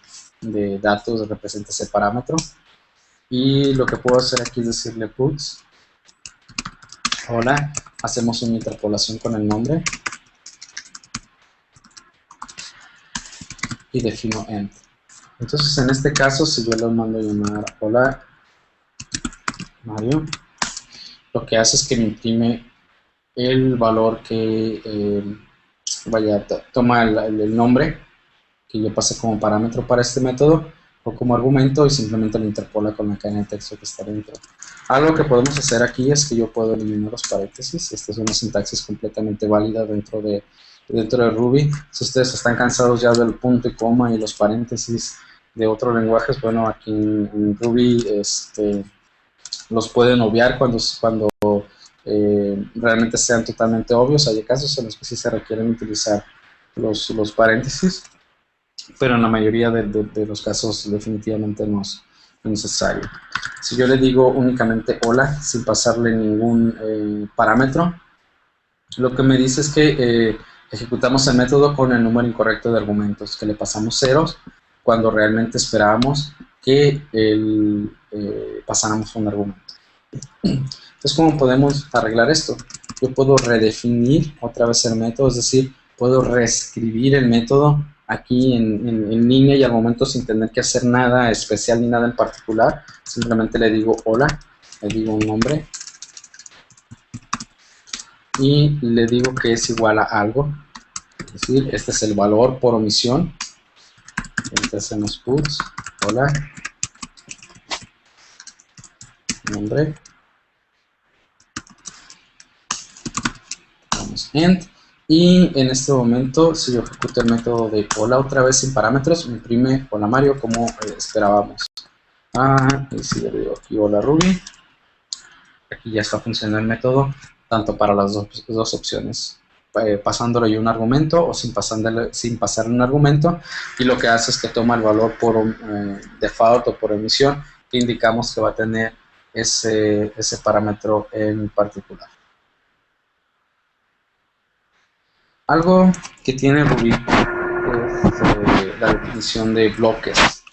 datos representa ese parámetro. Y lo que puedo hacer aquí es decirle puts, hola, hacemos una interpolación con el nombre y defino end. Entonces, en este caso, si yo le mando a llamar hola Mario, lo que hace es que me imprime el valor que toma el nombre que yo pasé como parámetro para este método o como argumento, y simplemente lo interpola con la cadena de texto que está dentro. Algo que podemos hacer aquí es que yo puedo eliminar los paréntesis. Esta es una sintaxis completamente válida dentro de Ruby. Si ustedes están cansados ya del punto y coma y los paréntesis de otros lenguajes, bueno, aquí en Ruby los pueden obviar cuando realmente sean totalmente obvios. Hay casos en los que sí se requieren utilizar los paréntesis, pero en la mayoría de los casos definitivamente no es necesario. Si yo le digo únicamente hola sin pasarle ningún parámetro, lo que me dice es que ejecutamos el método con el número incorrecto de argumentos, que le pasamos ceros cuando realmente esperábamos que pasáramos un argumento. Entonces, ¿cómo podemos arreglar esto? Yo puedo redefinir otra vez el método, es decir, puedo reescribir el método aquí en línea y al momento sin tener que hacer nada especial ni nada en particular. Simplemente le digo hola, le digo un nombre y le digo que es igual a algo. Es decir, este es el valor por omisión. Entonces hacemos puts, hola, nombre, vamos end, y en este momento si yo ejecuto el método de hola otra vez sin parámetros, me imprime hola Mario como esperábamos. Y si le digo aquí hola Ruby, aquí ya está funcionando el método tanto para las dos opciones, pasándole yo un argumento o sin pasarle un argumento, y lo que hace es que toma el valor por default o por emisión que indicamos que va a tener ese parámetro en particular. Algo que tiene Ruby es la definición de bloques.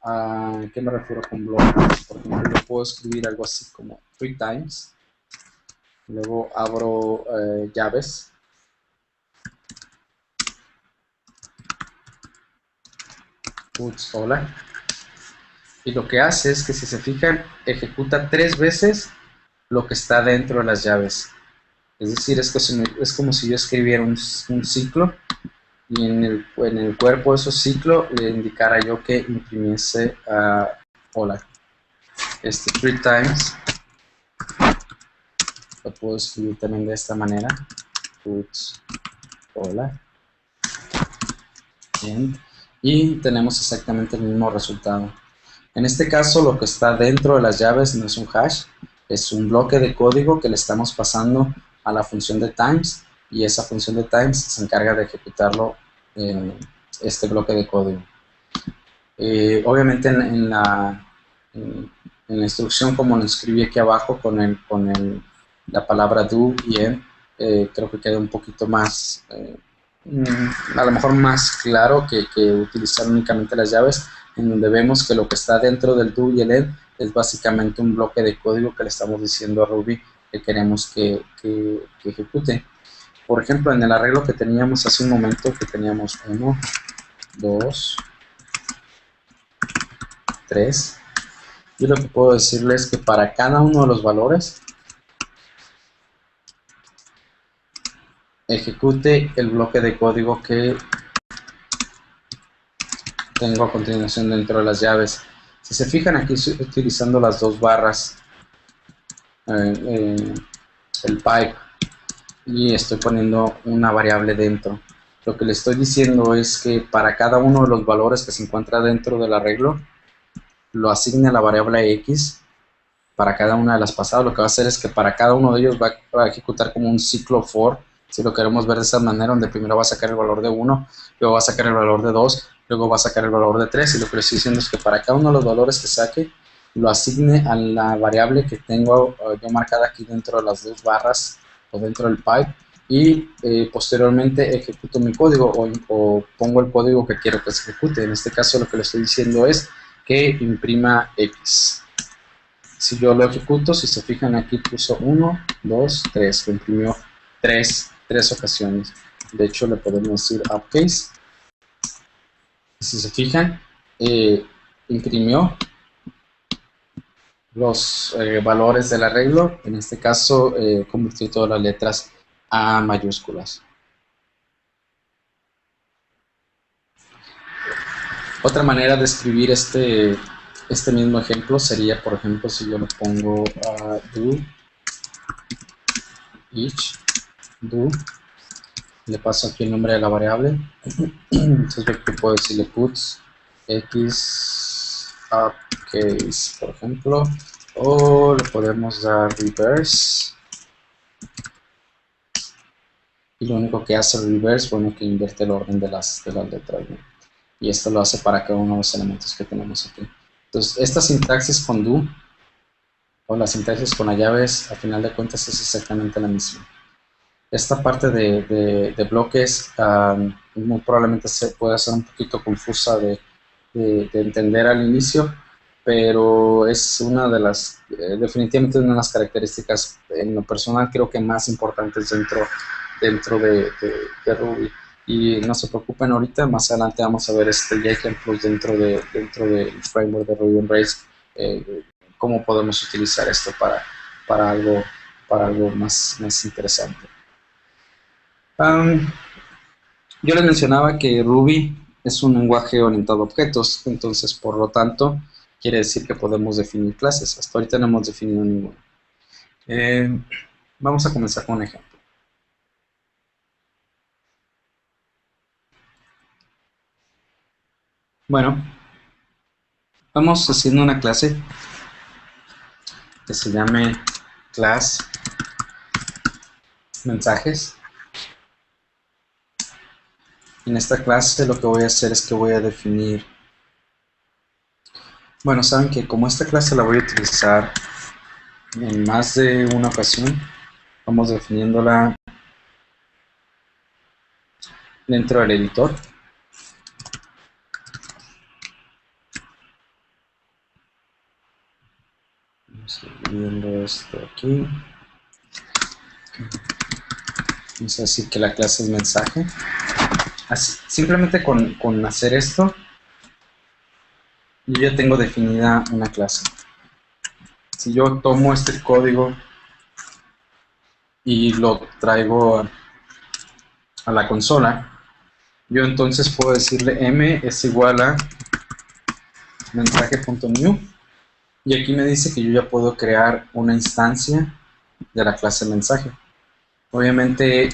¿A qué me refiero con bloques? Por ejemplo, yo puedo escribir algo así como 3 times, luego abro llaves, puts hola, y lo que hace es que, si se fijan, ejecuta 3 veces lo que está dentro de las llaves. Es decir, es como si yo escribiera un ciclo y en el cuerpo de esos ciclos le indicara yo que imprimiese hola. 3 times lo puedo escribir también de esta manera, puts hola, end, y tenemos exactamente el mismo resultado. En este caso, lo que está dentro de las llaves no es un hash, es un bloque de código que le estamos pasando a la función de times, y esa función de times se encarga de ejecutarlo este bloque de código. Obviamente en la instrucción, como lo escribí aquí abajo la palabra do y en, creo que queda un poquito más, a lo mejor más claro que utilizar únicamente las llaves, en donde vemos que lo que está dentro del do y el end es básicamente un bloque de código que le estamos diciendo a Ruby que queremos que ejecute. Por ejemplo, en el arreglo que teníamos hace un momento, que teníamos 1, 2, 3, yo lo que puedo decirles es que para cada uno de los valores ejecute el bloque de código que tengo a continuación dentro de las llaves. Si se fijan, aquí estoy utilizando las dos barras, el pipe, y estoy poniendo una variable dentro. Lo que le estoy diciendo es que para cada uno de los valores que se encuentra dentro del arreglo, lo asigne a la variable x. Para cada una de las pasadas, lo que va a hacer es que para cada uno de ellos va a ejecutar como un ciclo for, si lo queremos ver de esa manera, donde primero va a sacar el valor de 1, luego va a sacar el valor de 2, luego va a sacar el valor de 3, y lo que le estoy diciendo es que para cada uno de los valores que saque, lo asigne a la variable que tengo yo marcada aquí dentro de las dos barras o dentro del pipe, y posteriormente ejecuto mi código o pongo el código que quiero que se ejecute. En este caso lo que le estoy diciendo es que imprima X. Si yo lo ejecuto, si se fijan aquí puso 1, 2, 3, lo imprimió tres ocasiones. De hecho le podemos decir upcase. Si se fijan, imprimió los valores del arreglo. En este caso convirtió todas las letras a mayúsculas. Otra manera de escribir este mismo ejemplo sería, por ejemplo, si yo le pongo do each, do, le paso aquí el nombre de la variable. Entonces yo puedo decirle puts x upcase, por ejemplo, o le podemos dar reverse, y lo único que hace el reverse, bueno, que invierte el orden de las letras, ¿no? Y esto lo hace para cada uno de los elementos que tenemos aquí. Entonces, esta sintaxis con do o la sintaxis con las llaves, a final de cuentas, es exactamente la misma. Esta parte de bloques muy probablemente pueda ser un poquito confusa de entender al inicio, pero es una de las, definitivamente una de las características, en lo personal, creo que más importantes dentro de Ruby. Y no se preocupen, ahorita más adelante vamos a ver ya ejemplos dentro del framework de Ruby on Rails, cómo podemos utilizar esto para algo más interesante. Yo les mencionaba que Ruby es un lenguaje orientado a objetos, entonces por lo tanto quiere decir que podemos definir clases. Hasta ahorita no hemos definido ninguna. Vamos a comenzar con un ejemplo. Bueno, vamos haciendo una clase que se llame class mensajes. En esta clase lo que voy a hacer es que voy a definir, bueno, saben que como esta clase la voy a utilizar en más de una ocasión, vamos definiéndola dentro del editor. Vamos a ir viendo esto aquí. Vamos a decir que la clase es mensaje. Así, simplemente con hacer esto, yo ya tengo definida una clase. Si yo tomo este código y lo traigo a la consola, yo entonces puedo decirle m es igual a mensaje.new, y aquí me dice que yo ya puedo crear una instancia de la clase mensaje. Obviamente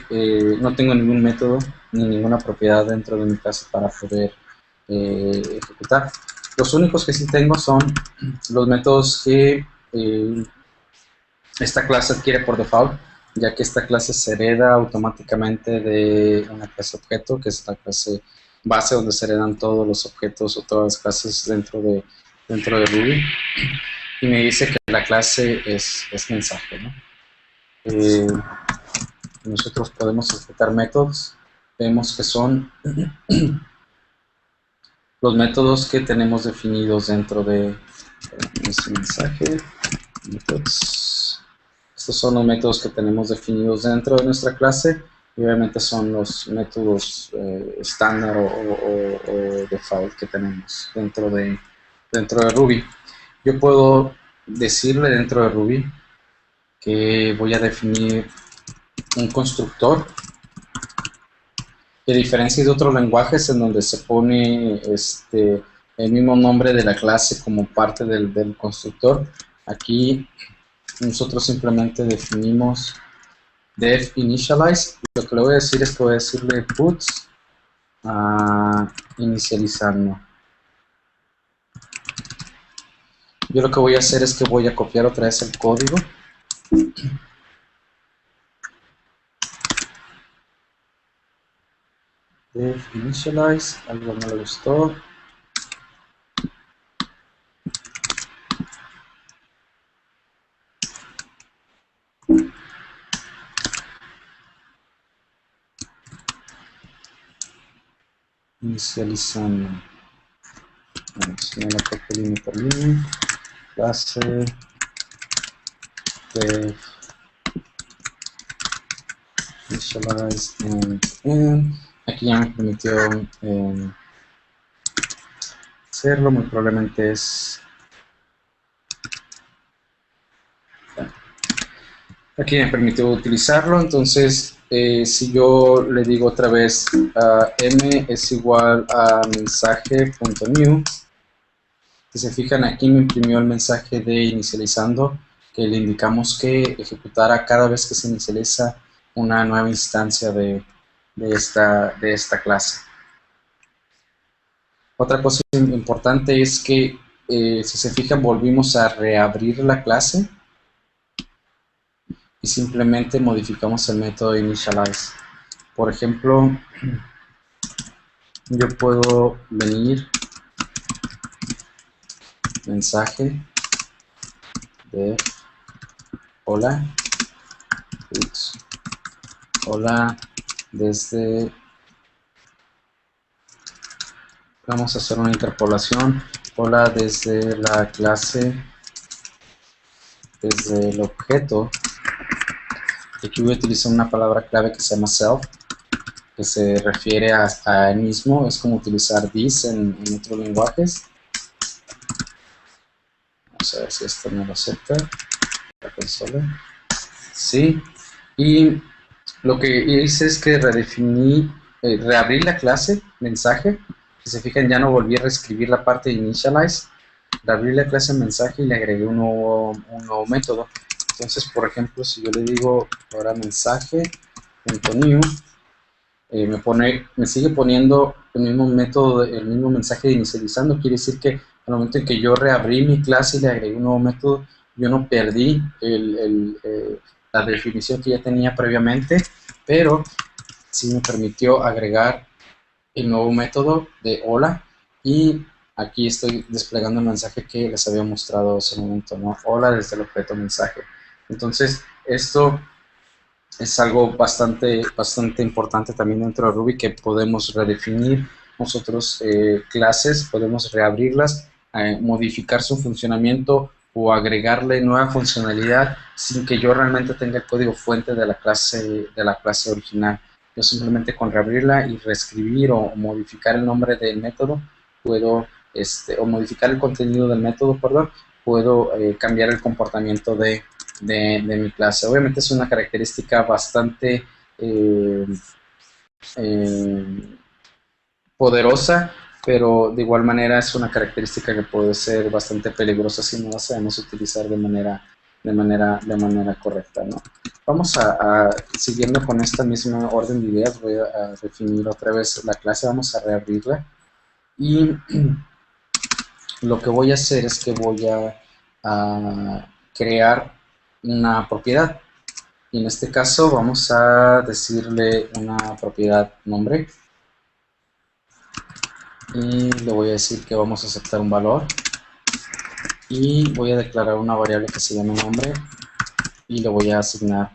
no tengo ningún método ni ninguna propiedad dentro de mi clase para poder ejecutar. Los únicos que sí tengo son los métodos que esta clase adquiere por default, ya que esta clase se hereda automáticamente de una clase objeto, que es la clase base donde se heredan todos los objetos o todas las clases dentro de Ruby. Y me dice que la clase es mensaje, ¿no? Nosotros podemos ejecutar métodos. Vemos que son los métodos que tenemos definidos dentro de este mensaje. Methods. Estos son los métodos que tenemos definidos dentro de nuestra clase y obviamente son los métodos estándar o default que tenemos dentro de Ruby. Yo puedo decirle dentro de Ruby que voy a definir un constructor, que a diferencia de otros lenguajes en donde se pone el mismo nombre de la clase como parte del constructor. Aquí nosotros simplemente definimos def initialize. Lo que le voy a decir es que voy a decirle puts inicializando. Yo lo que voy a hacer es que voy a copiar otra vez el código. Def initialize, algo no le gustó. Inicializando. Vamos, me la copio línea por línea. Clase def initialize and. Aquí ya me permitió hacerlo, muy probablemente es. Aquí me permitió utilizarlo, entonces si yo le digo otra vez m es igual a mensaje.new, si se fijan aquí me imprimió el mensaje de inicializando, que le indicamos que ejecutara cada vez que se inicializa una nueva instancia de esta clase. Otra cosa importante es que si se fijan volvimos a reabrir la clase y simplemente modificamos el método initialize. Por ejemplo, yo puedo venir mensaje de hola, hola desde, vamos a hacer una interpolación, hola desde la clase, desde el objeto. Aquí voy a utilizar una palabra clave que se llama self, que se refiere a él mismo, es como utilizar this en otros lenguajes. Vamos a ver si esto me lo acepta, la consola. Sí, y lo que hice es que redefiní, reabrí la clase mensaje. Si se fijan, ya no volví a reescribir la parte de initialize. Reabrí la clase mensaje y le agregué un nuevo método. Entonces, por ejemplo, si yo le digo ahora mensaje.new, me sigue poniendo el mismo método, el mismo mensaje de inicializando. Quiere decir que al momento en que yo reabrí mi clase y le agregué un nuevo método, yo no perdí la definición que ya tenía previamente, pero sí me permitió agregar el nuevo método de hola, y aquí estoy desplegando el mensaje que les había mostrado hace un momento, ¿no? Hola desde el objeto mensaje. Entonces, esto es algo bastante importante también dentro de Ruby, que podemos redefinir nosotros clases, podemos reabrirlas, modificar su funcionamiento o agregarle nueva funcionalidad sin que yo realmente tenga el código fuente de la clase original. Yo simplemente con reabrirla y reescribir o modificar el nombre del método puedo, o modificar el contenido del método, perdón, puedo cambiar el comportamiento de mi clase. Obviamente es una característica bastante poderosa, pero de igual manera es una característica que puede ser bastante peligrosa si no la sabemos utilizar de manera correcta, ¿no? Vamos siguiendo con esta misma orden de ideas, voy a definir otra vez la clase, vamos a reabrirla y lo que voy a hacer es que voy a crear una propiedad. Y en este caso vamos a decirle una propiedad nombre. Y le voy a decir que vamos a aceptar un valor. Y voy a declarar una variable que se llame nombre. Y le voy a asignar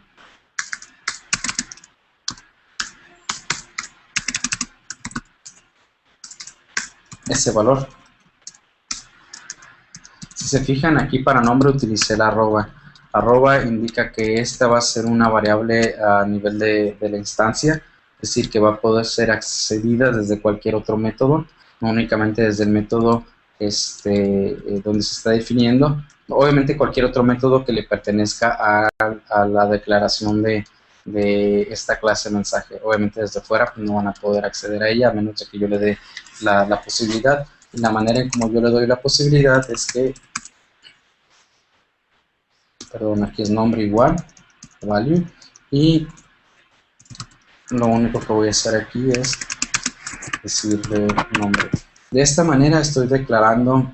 ese valor. Si se fijan aquí para nombre utilicé la arroba. Arroba indica que esta va a ser una variable a nivel de la instancia, es decir, que va a poder ser accedida desde cualquier otro método, no únicamente desde el método donde se está definiendo. Obviamente cualquier otro método que le pertenezca a la declaración de esta clase de mensaje. Obviamente desde fuera pues, no van a poder acceder a ella a menos de que yo le dé la posibilidad. Y la manera en como yo le doy la posibilidad es que, perdón, aquí es nombre igual, value, y lo único que voy a hacer aquí es decirle nombre. De esta manera estoy declarando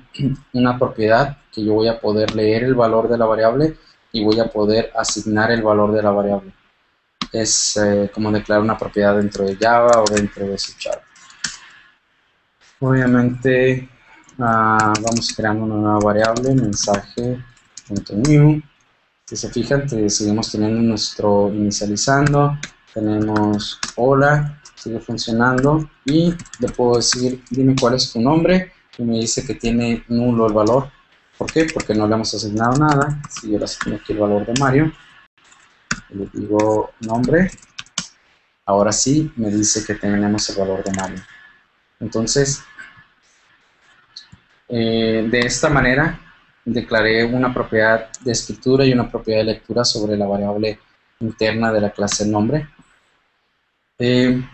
una propiedad que yo voy a poder leer el valor de la variable y voy a poder asignar el valor de la variable. Es como declarar una propiedad dentro de Java o dentro de C#. Obviamente vamos creando una nueva variable, mensaje.new. Si se fijan, seguimos teniendo nuestro inicializando, tenemos hola, sigue funcionando y le puedo decir, dime cuál es tu nombre, y me dice que tiene nulo el valor. ¿Por qué? Porque no le hemos asignado nada. Si yo le asigno aquí el valor de Mario, y le digo nombre, ahora sí me dice que tenemos el valor de Mario. Entonces, de esta manera declaré una propiedad de escritura y una propiedad de lectura sobre la variable interna de la clase nombre.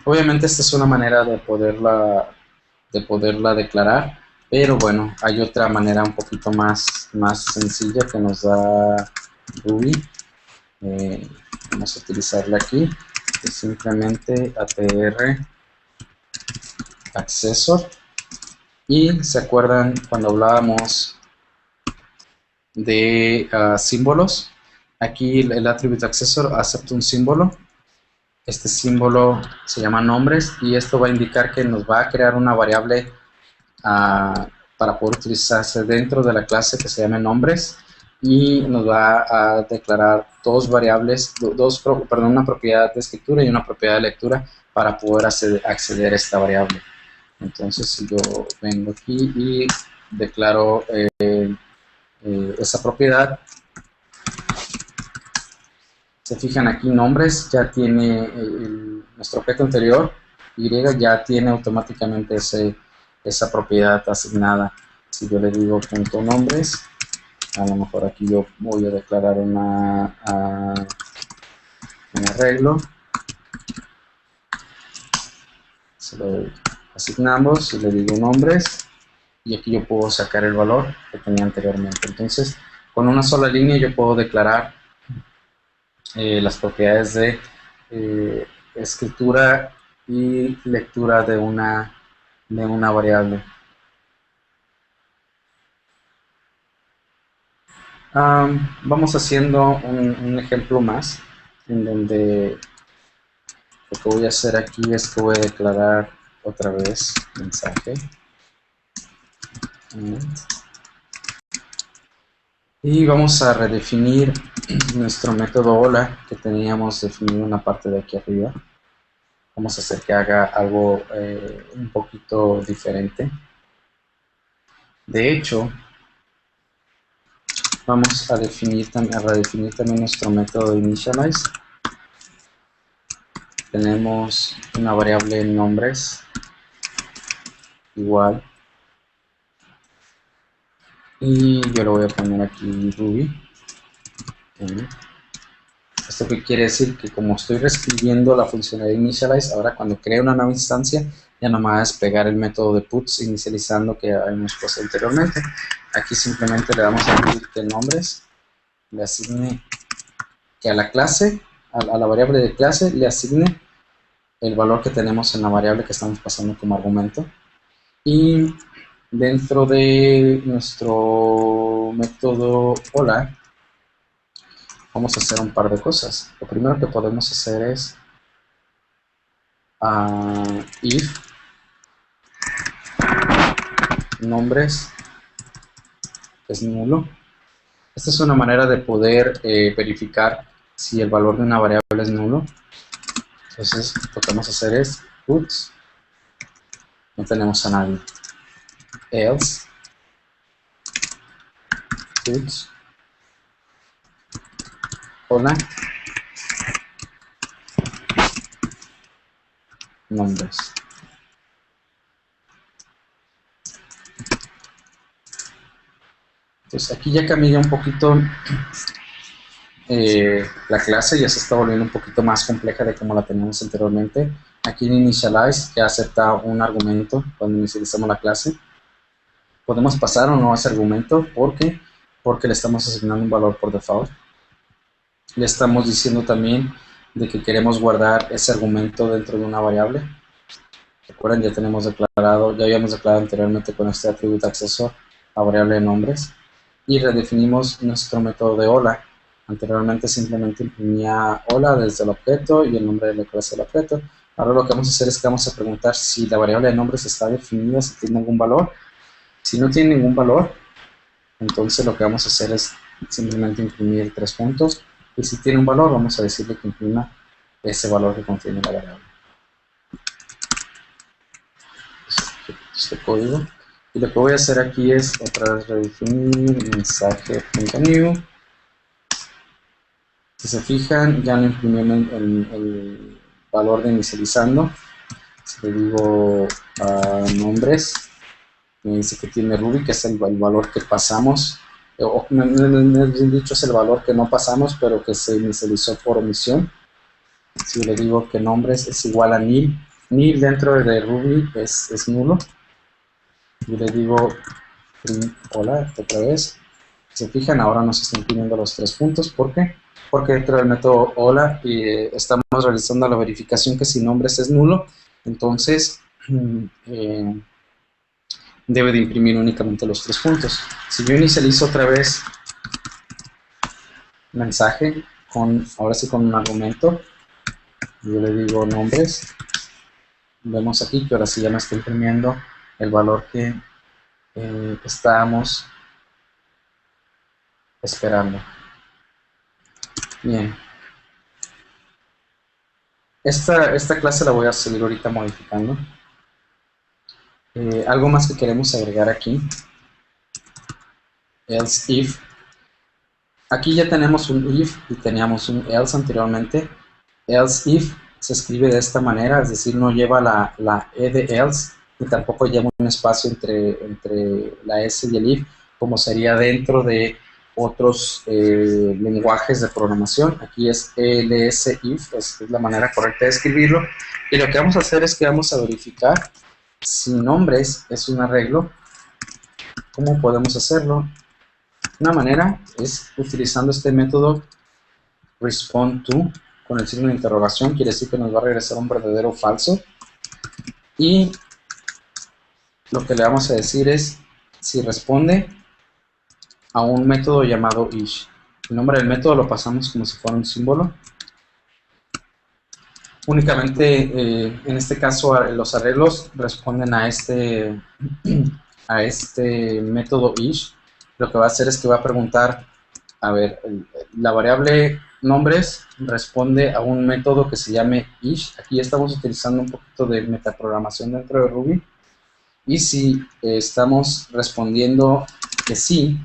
Obviamente esta es una manera de poderla declarar, pero bueno, hay otra manera un poquito más sencilla que nos da Ruby. Vamos a utilizarla aquí, es simplemente atr accessor. Y se acuerdan cuando hablábamos de símbolos, aquí el atributo accessor acepta un símbolo. Este símbolo se llama nombres y esto va a indicar que nos va a crear una variable para poder utilizarse dentro de la clase que se llame nombres, y nos va a declarar dos variables, una propiedad de escritura y una propiedad de lectura para poder acceder a esta variable. Entonces si yo vengo aquí y declaro esa propiedad, se fijan aquí nombres, ya tiene nuestro objeto anterior, Y ya tiene automáticamente esa propiedad asignada. Si yo le digo punto nombres, a lo mejor aquí yo voy a declarar un arreglo. Se lo asignamos y le digo nombres, y aquí yo puedo sacar el valor que tenía anteriormente. Entonces, con una sola línea yo puedo declarar las propiedades de escritura y lectura de una variable. Vamos haciendo un ejemplo más, en donde lo que voy a hacer aquí es que voy a declarar otra vez mensaje. Y vamos a redefinir nuestro método hola que teníamos definido en la parte de aquí arriba. Vamos a hacer que haga algo un poquito diferente. De hecho, vamos a redefinir también nuestro método initialize. Tenemos una variable en nombres igual, y yo lo voy a poner aquí Ruby. Esto que quiere decir que como estoy reescribiendo la funcionalidad initialize, ahora cuando cree una nueva instancia ya no me va a despegar el método de puts inicializando que habíamos puesto anteriormente. Aquí simplemente le damos a decir que nombres le asigne, que a la clase, a la variable de clase le asigne el valor que tenemos en la variable que estamos pasando como argumento, y dentro de nuestro método hola, vamos a hacer un par de cosas. Lo primero que podemos hacer es if nombres es nulo. Esta es una manera de poder verificar si el valor de una variable es nulo. Entonces lo que vamos a hacer es puts, no tenemos a nadie, else puts hola nombres. Entonces aquí ya cambié un poquito la clase, ya se está volviendo un poquito más compleja de como la teníamos anteriormente. Aquí en initialize ya acepta un argumento cuando inicializamos la clase. Podemos pasar o no a ese argumento porque le estamos asignando un valor por default. Le estamos diciendo también de que queremos guardar ese argumento dentro de una variable. Recuerden, ya habíamos declarado anteriormente con este atributo acceso a variable de nombres. Y redefinimos nuestro método de hola. Anteriormente simplemente imprimía hola desde el objeto y el nombre de la clase del objeto. Ahora lo que vamos a hacer es que vamos a preguntar si la variable de nombres está definida, si tiene algún valor. Si no tiene ningún valor, entonces lo que vamos a hacer es simplemente imprimir 3 puntos. Y si tiene un valor, vamos a decirle que imprima ese valor que contiene la variable. Este código. Y lo que voy a hacer aquí es otra vez redefinir mensaje.new. Si se fijan, ya no imprimió el valor de inicializando. Si le digo nombres, me dice que tiene Ruby, que es el valor que pasamos. O bien dicho, es el valor que no pasamos, pero que se inicializó por omisión. Si le digo que nombres es igual a nil, nil dentro de Ruby es nulo. Y le digo hola otra vez. Si se fijan, ahora nos están imprimiendo los 3 puntos. ¿Por qué? Porque dentro del método hola estamos realizando la verificación que si nombres es nulo, entonces debe de imprimir únicamente los 3 puntos. Si yo inicializo otra vez mensaje, ahora sí con un argumento, yo le digo nombres, vemos aquí que ahora sí ya me está imprimiendo el valor que estábamos esperando. Bien. Esta clase la voy a seguir ahorita modificando. Algo más que queremos agregar aquí. Else if. Aquí ya tenemos un if y teníamos un else anteriormente. Else if se escribe de esta manera, es decir, no lleva la e de else y tampoco lleva un espacio entre la s y el if, como sería dentro de otros lenguajes de programación. Aquí es else if, es la manera correcta de escribirlo. Y lo que vamos a hacer es que vamos a verificar si nombres es un arreglo. ¿Cómo podemos hacerlo? Una manera es utilizando este método respond_to con el signo de interrogación, quiere decir que nos va a regresar un verdadero o falso. Y lo que le vamos a decir es si responde a un método llamado each. El nombre del método lo pasamos como si fuera un símbolo. Únicamente en este caso los arreglos responden a este método each. Lo que va a hacer es que va a preguntar, a ver, la variable nombres responde a un método que se llame each. Aquí estamos utilizando un poquito de metaprogramación dentro de Ruby. Y si estamos respondiendo que sí,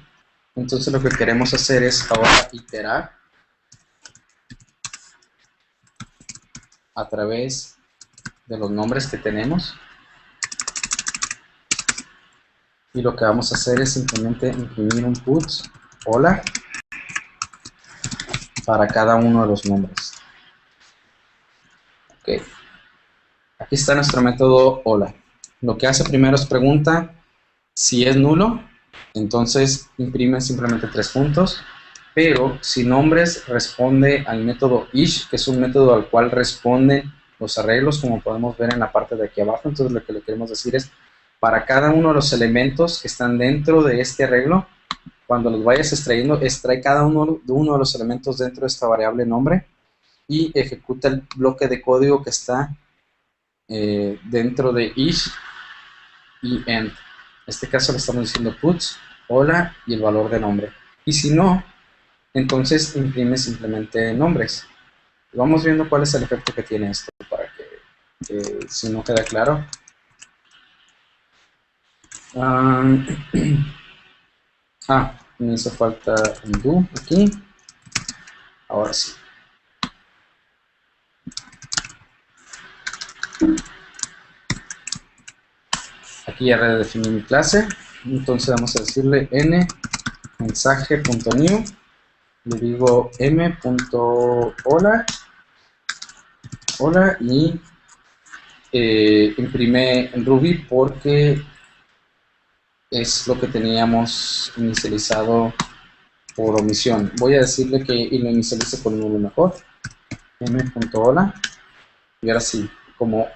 entonces lo que queremos hacer es ahora iterar a través de los nombres que tenemos. Y lo que vamos a hacer es simplemente imprimir un puts hola para cada uno de los nombres. Ok. Aquí está nuestro método hola. Lo que hace primero es pregunta si es nulo, entonces imprime simplemente 3 puntos. Pero si nombres responde al método each, que es un método al cual responden los arreglos, como podemos ver en la parte de aquí abajo. Entonces lo que le queremos decir es para cada uno de los elementos que están dentro de este arreglo, cuando los vayas extrayendo, extrae cada uno de los elementos dentro de esta variable nombre y ejecuta el bloque de código que está dentro de each y end. En este caso le estamos diciendo puts, hola y el valor de nombre. Y si no, entonces imprime simplemente nombres. Vamos viendo cuál es el efecto que tiene esto para que si no queda claro. Me hizo falta un do aquí. Ahora sí. Aquí ya redefiní mi clase. Entonces vamos a decirle n mensaje.new. Le digo m.hola. Hola y imprime en Ruby porque es lo que teníamos inicializado por omisión. Voy a decirle que y lo inicialice con uno mejor. m.hola. Y ahora sí, como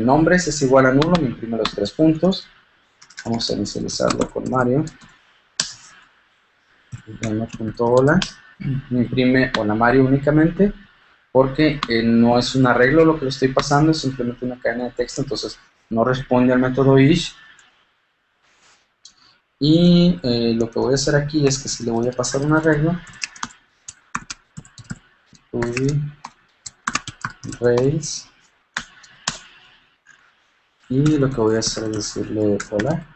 nombres es igual a nulo, me imprime los 3 puntos. Vamos a inicializarlo con Mario. m.hola. Me imprime hola Mario únicamente, porque no es un arreglo lo que le estoy pasando, es simplemente una cadena de texto, entonces no responde al método each. Y lo que voy a hacer aquí es que si le voy a pasar un arreglo, Ruby Rails, y lo que voy a hacer es decirle hola.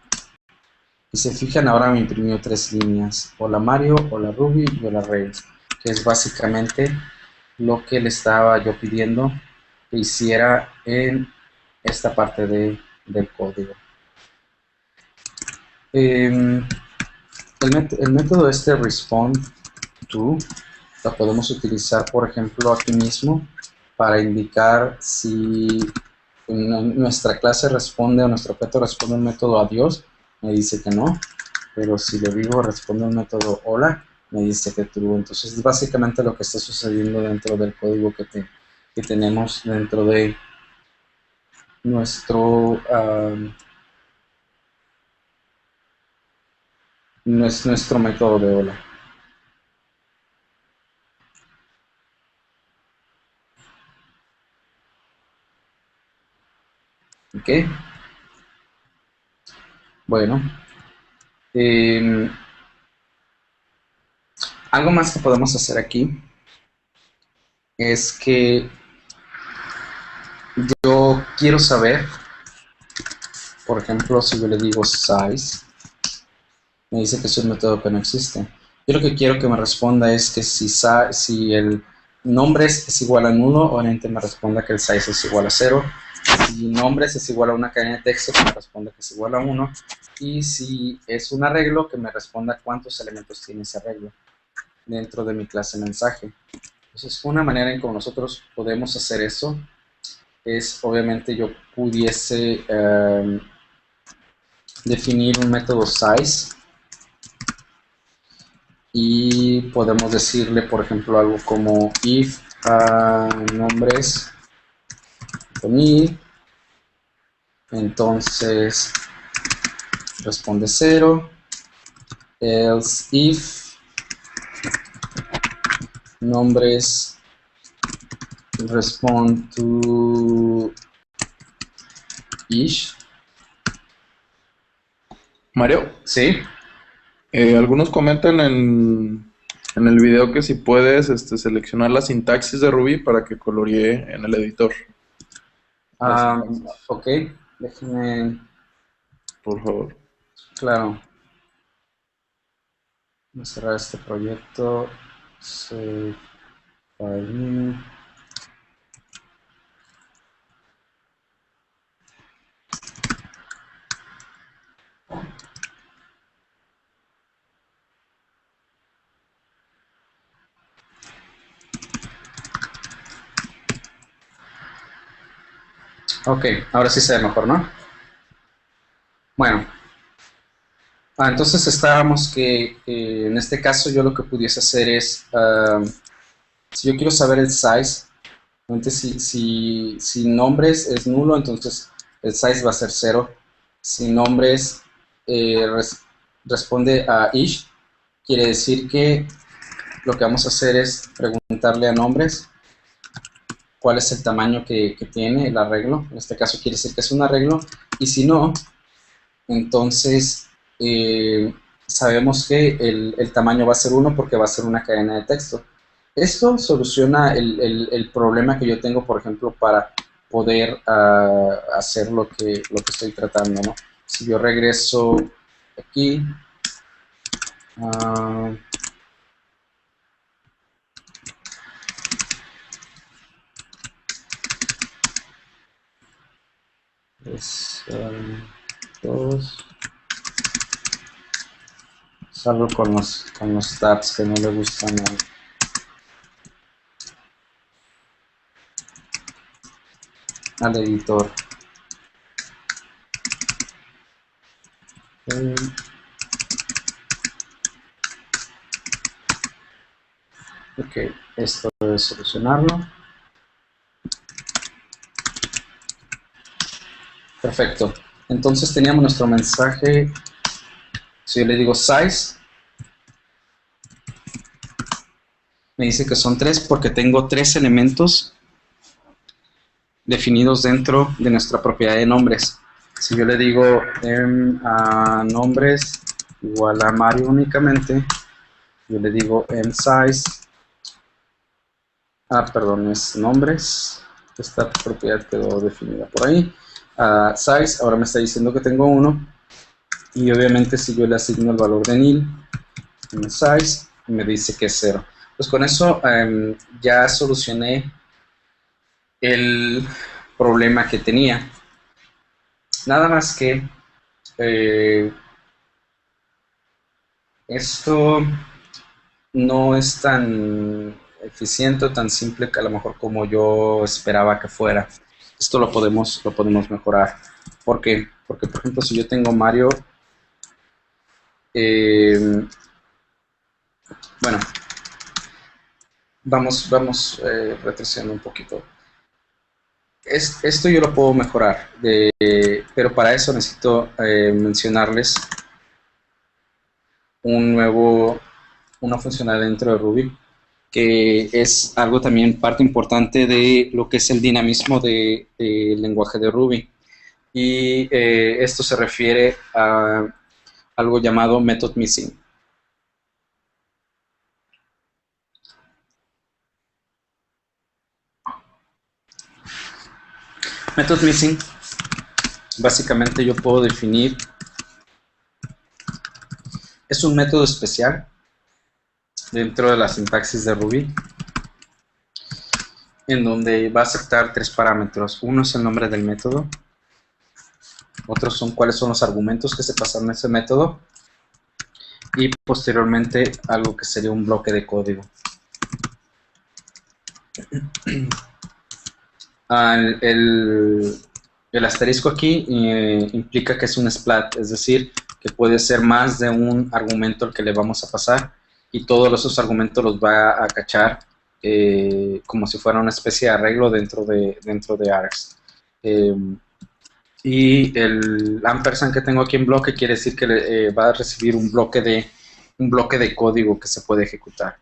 Y se fijan, ahora me imprimió 3 líneas, hola Mario, hola Ruby y hola Rails, que es básicamente lo que le estaba yo pidiendo que hiciera en esta parte del código. El método este respond to lo podemos utilizar, por ejemplo, aquí mismo para indicar si nuestra clase responde o nuestro objeto responde un método adiós, me dice que no, pero si le digo responde un método hola, me dice que true. Entonces es básicamente lo que está sucediendo dentro del código que tenemos dentro de nuestro nuestro método de hola. ¿Ok? Bueno. Algo más que podemos hacer aquí es que yo quiero saber, por ejemplo, si yo le digo size, me dice que es un método que no existe. Yo lo que quiero que me responda es que si el nombres es igual a nulo, obviamente me responda que el size es igual a 0. Si nombres es igual a una cadena de texto, que me responda que es igual a 1. Y si es un arreglo, que me responda cuántos elementos tiene ese arreglo dentro de mi clase mensaje. Entonces, una manera en que nosotros podemos hacer eso es, obviamente, yo pudiese definir un método size y podemos decirle, por ejemplo, algo como if nombres con i, entonces responde 0, else if nombres respond to each. Mario, ¿Sí? algunos comentan en el video que si puedes seleccionar la sintaxis de Ruby para que coloree en el editor. Ok, déjenme, Por favor. claro, voy a cerrar este proyecto, save file. Ok, ahora sí se ve mejor, ¿no? Bueno, entonces estábamos que en este caso yo lo que pudiese hacer es, si yo quiero saber el size, entonces si nombres es nulo, entonces el size va a ser 0. Si nombres responde a each, quiere decir que lo que vamos a hacer es preguntarle a nombres cuál es el tamaño que tiene el arreglo. En este caso quiere decir que es un arreglo, y si no, entonces sabemos que el tamaño va a ser 1 porque va a ser una cadena de texto. Esto soluciona el problema que yo tengo, por ejemplo, para poder hacer lo que estoy tratando, ¿no? Si yo regreso aquí, dos, salgo con los tabs que no le gustan al editor. Ok, esto debe solucionarlo. Perfecto. Entonces teníamos nuestro mensaje. Si yo le digo size, me dice que son 3 porque tengo 3 elementos definidos dentro de nuestra propiedad de nombres. Si yo le digo nombres igual a Mario únicamente, yo le digo size, perdón, es nombres, esta propiedad quedó definida por ahí, size, ahora me está diciendo que tengo 1, y obviamente si yo le asigno el valor de nil, size, me dice que es 0. Pues con eso ya solucioné el problema que tenía. Nada más que esto no es tan eficiente o tan simple que a lo mejor como yo esperaba que fuera. Esto lo podemos mejorar. ¿Por qué? Porque, por ejemplo, si yo tengo Mario, bueno, vamos retrocediendo un poquito. Esto yo lo puedo mejorar, pero para eso necesito mencionarles una funcionalidad dentro de Ruby, que es algo también parte importante de lo que es el dinamismo del lenguaje de Ruby. Y esto se refiere a algo llamado method missing. Method missing, básicamente yo puedo definir, es un método especial dentro de la sintaxis de Ruby, en donde va a aceptar 3 parámetros. Uno es el nombre del método, otros son cuáles son los argumentos que se pasan en ese método, y posteriormente algo que sería un bloque de código. El asterisco aquí implica que es un splat, es decir, que puede ser más de un argumento el que le vamos a pasar, y todos esos argumentos los va a cachar como si fuera una especie de arreglo dentro de Args. Y el ampersand que tengo aquí en bloque quiere decir que va a recibir un bloque de código que se puede ejecutar.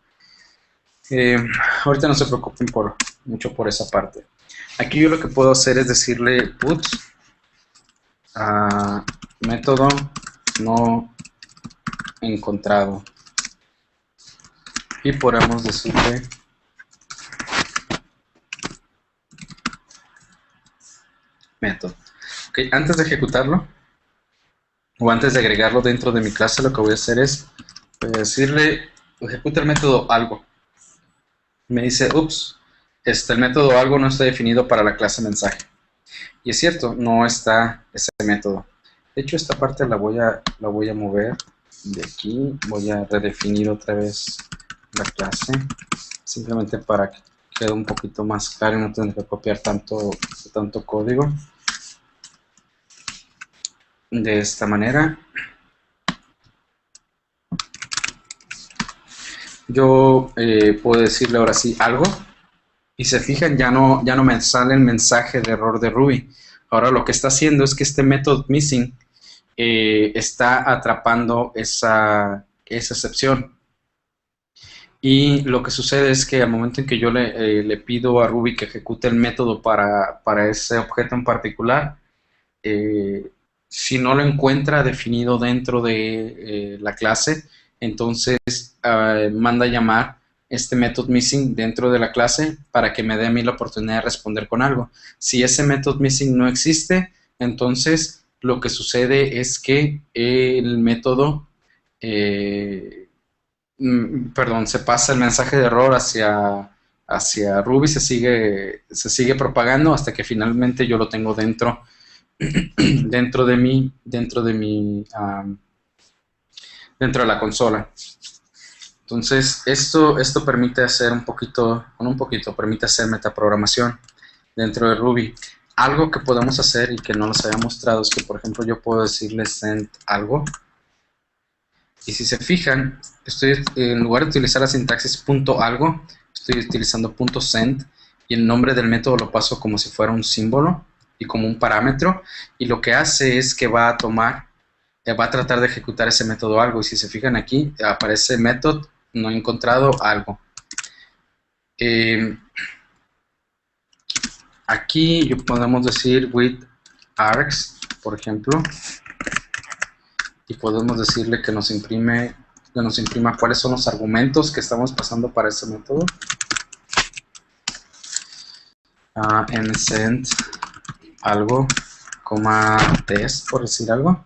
Ahorita no se preocupen mucho por esa parte. Aquí yo lo que puedo hacer es decirle put a método no encontrado, y podemos decirle método. Okay, antes de ejecutarlo o antes de agregarlo dentro de mi clase, lo que voy a hacer es decirle ejecuta el método algo. Me dice ups, el método algo no está definido para la clase mensaje. Y es cierto, no está ese método. De hecho, esta parte la voy a mover de aquí. Voy a redefinir otra vez la clase, simplemente para que quede un poquito más claro y no tener que copiar tanto código. De esta manera. Yo puedo decirle ahora sí algo. Y se fijan, ya no me sale el mensaje de error de Ruby. Ahora lo que está haciendo es que este method missing está atrapando esa excepción. Y lo que sucede es que al momento en que yo le pido a Ruby que ejecute el método para ese objeto en particular, eh, si no lo encuentra definido dentro de la clase, entonces manda a llamar este method missing dentro de la clase para que me dé a mí la oportunidad de responder con algo. Si ese method missing no existe, entonces lo que sucede es que el método, eh, perdón, se pasa el mensaje de error hacia Ruby, se sigue propagando hasta que finalmente yo lo tengo dentro de la consola. Entonces, esto permite hacer permite hacer metaprogramación dentro de Ruby. Algo que podemos hacer y que no les había mostrado es que, por ejemplo, yo puedo decirle send algo. Y si se fijan, en lugar de utilizar la sintaxis punto algo, estoy utilizando punto send y el nombre del método lo paso como si fuera un símbolo y como un parámetro, y lo que hace es que va a tratar de ejecutar ese método algo, y si se fijan aquí, aparece método no encontrado algo. Aquí podemos decir with args, por ejemplo, y podemos decirle que nos imprima cuáles son los argumentos que estamos pasando para ese método. Msend algo, test, por decir algo.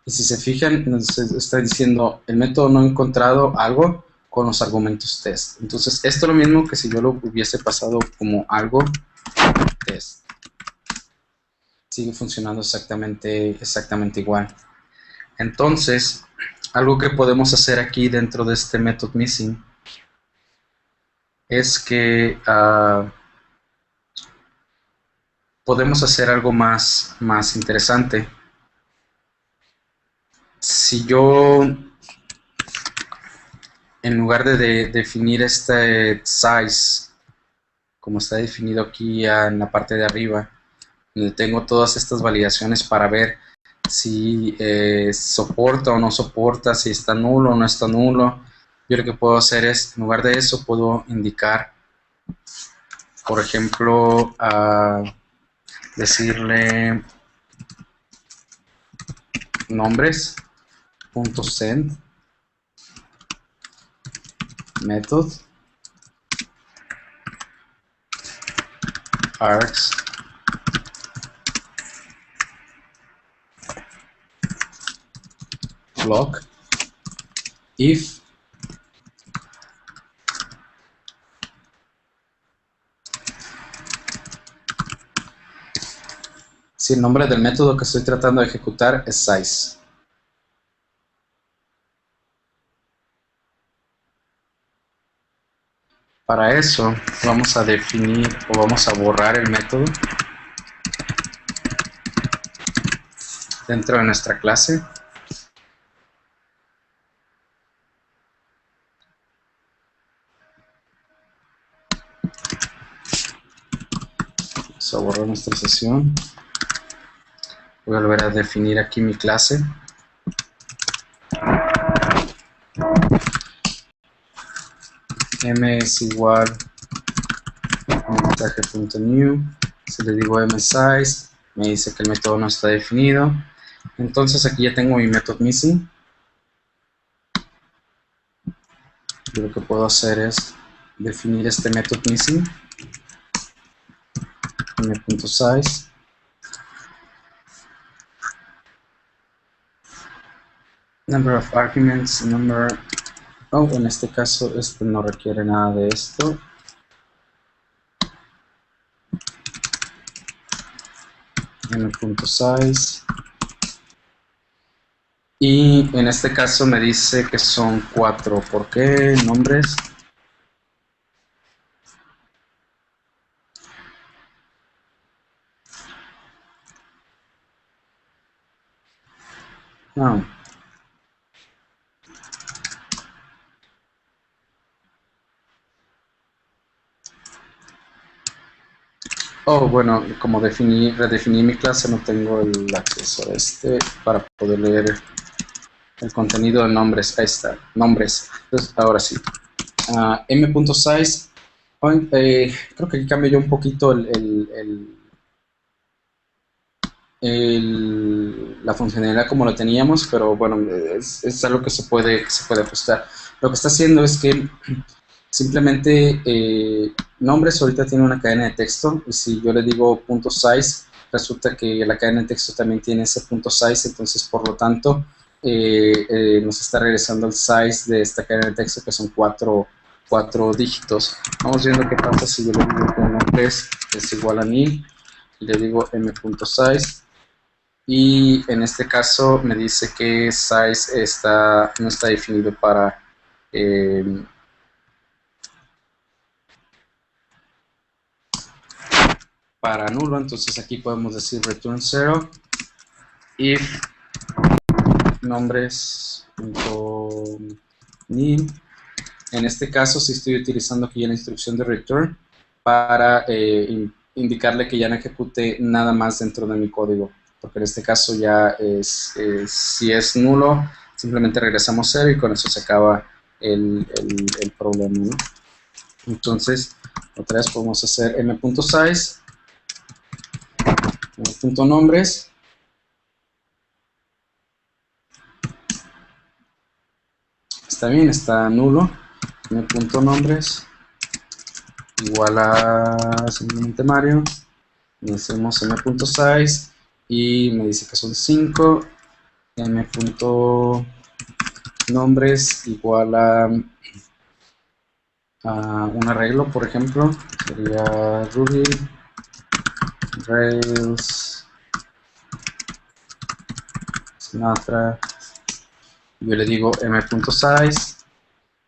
Y si se fijan, nos está diciendo el método no encontrado algo con los argumentos test. Entonces, esto es lo mismo que si yo lo hubiese pasado como algo test. Sigue funcionando exactamente igual. Entonces, algo que podemos hacer aquí dentro de este method missing es que podemos hacer algo más interesante. Si yo, en lugar de definir este size, como está definido aquí en la parte de arriba, donde tengo todas estas validaciones para ver si soporta o no soporta, si está nulo o no está nulo, yo lo que puedo hacer es, en lugar de eso, puedo indicar, por ejemplo, decirle nombres.send method args block if si el nombre del método que estoy tratando de ejecutar es size. Para eso vamos a definir o vamos a borrar el método dentro de nuestra clase. Vamos a borrar nuestra sesión. Voy a volver a definir aquí mi clase. M es igual a mensaje.new. Si le digo msize, me dice que el método no está definido. Entonces aquí ya tengo mi method missing. Yo lo que puedo hacer es definir este method missing. M.size. Number of arguments, en este caso este no requiere nada de esto. M.size. Y en este caso me dice que son 4. ¿Por qué? Nombres. No. Oh, bueno, como redefiní mi clase, no tengo el acceso a este para poder leer el contenido de nombres. Ahí está, nombres. Entonces, ahora sí. M.size. Creo que aquí cambio yo un poquito la funcionalidad como lo teníamos, pero bueno, es algo que se puede ajustar. Lo que está haciendo es que simplemente nombres ahorita tiene una cadena de texto, y si yo le digo .size, resulta que la cadena de texto también tiene ese .size, entonces por lo tanto nos está regresando el size de esta cadena de texto, que son cuatro dígitos. Vamos viendo qué pasa si yo le digo que nombres es igual a nil y le digo m.size, y en este caso me dice que size no está definido eh, para nulo. Entonces aquí podemos decir return 0 if nombres.nil. En este caso sí estoy utilizando aquí la instrucción de return para indicarle que ya no ejecute nada más dentro de mi código, porque en este caso ya si es nulo, simplemente regresamos 0 y con eso se acaba el problema, ¿no? Entonces otra vez podemos hacer m.size, m.nombres, está bien, está nulo, m.nombres igual a simplemente Mario, y hacemos m.size y me dice que son 5, m.nombres igual a un arreglo, por ejemplo, sería Ruby Rails Sinatra, yo le digo m.size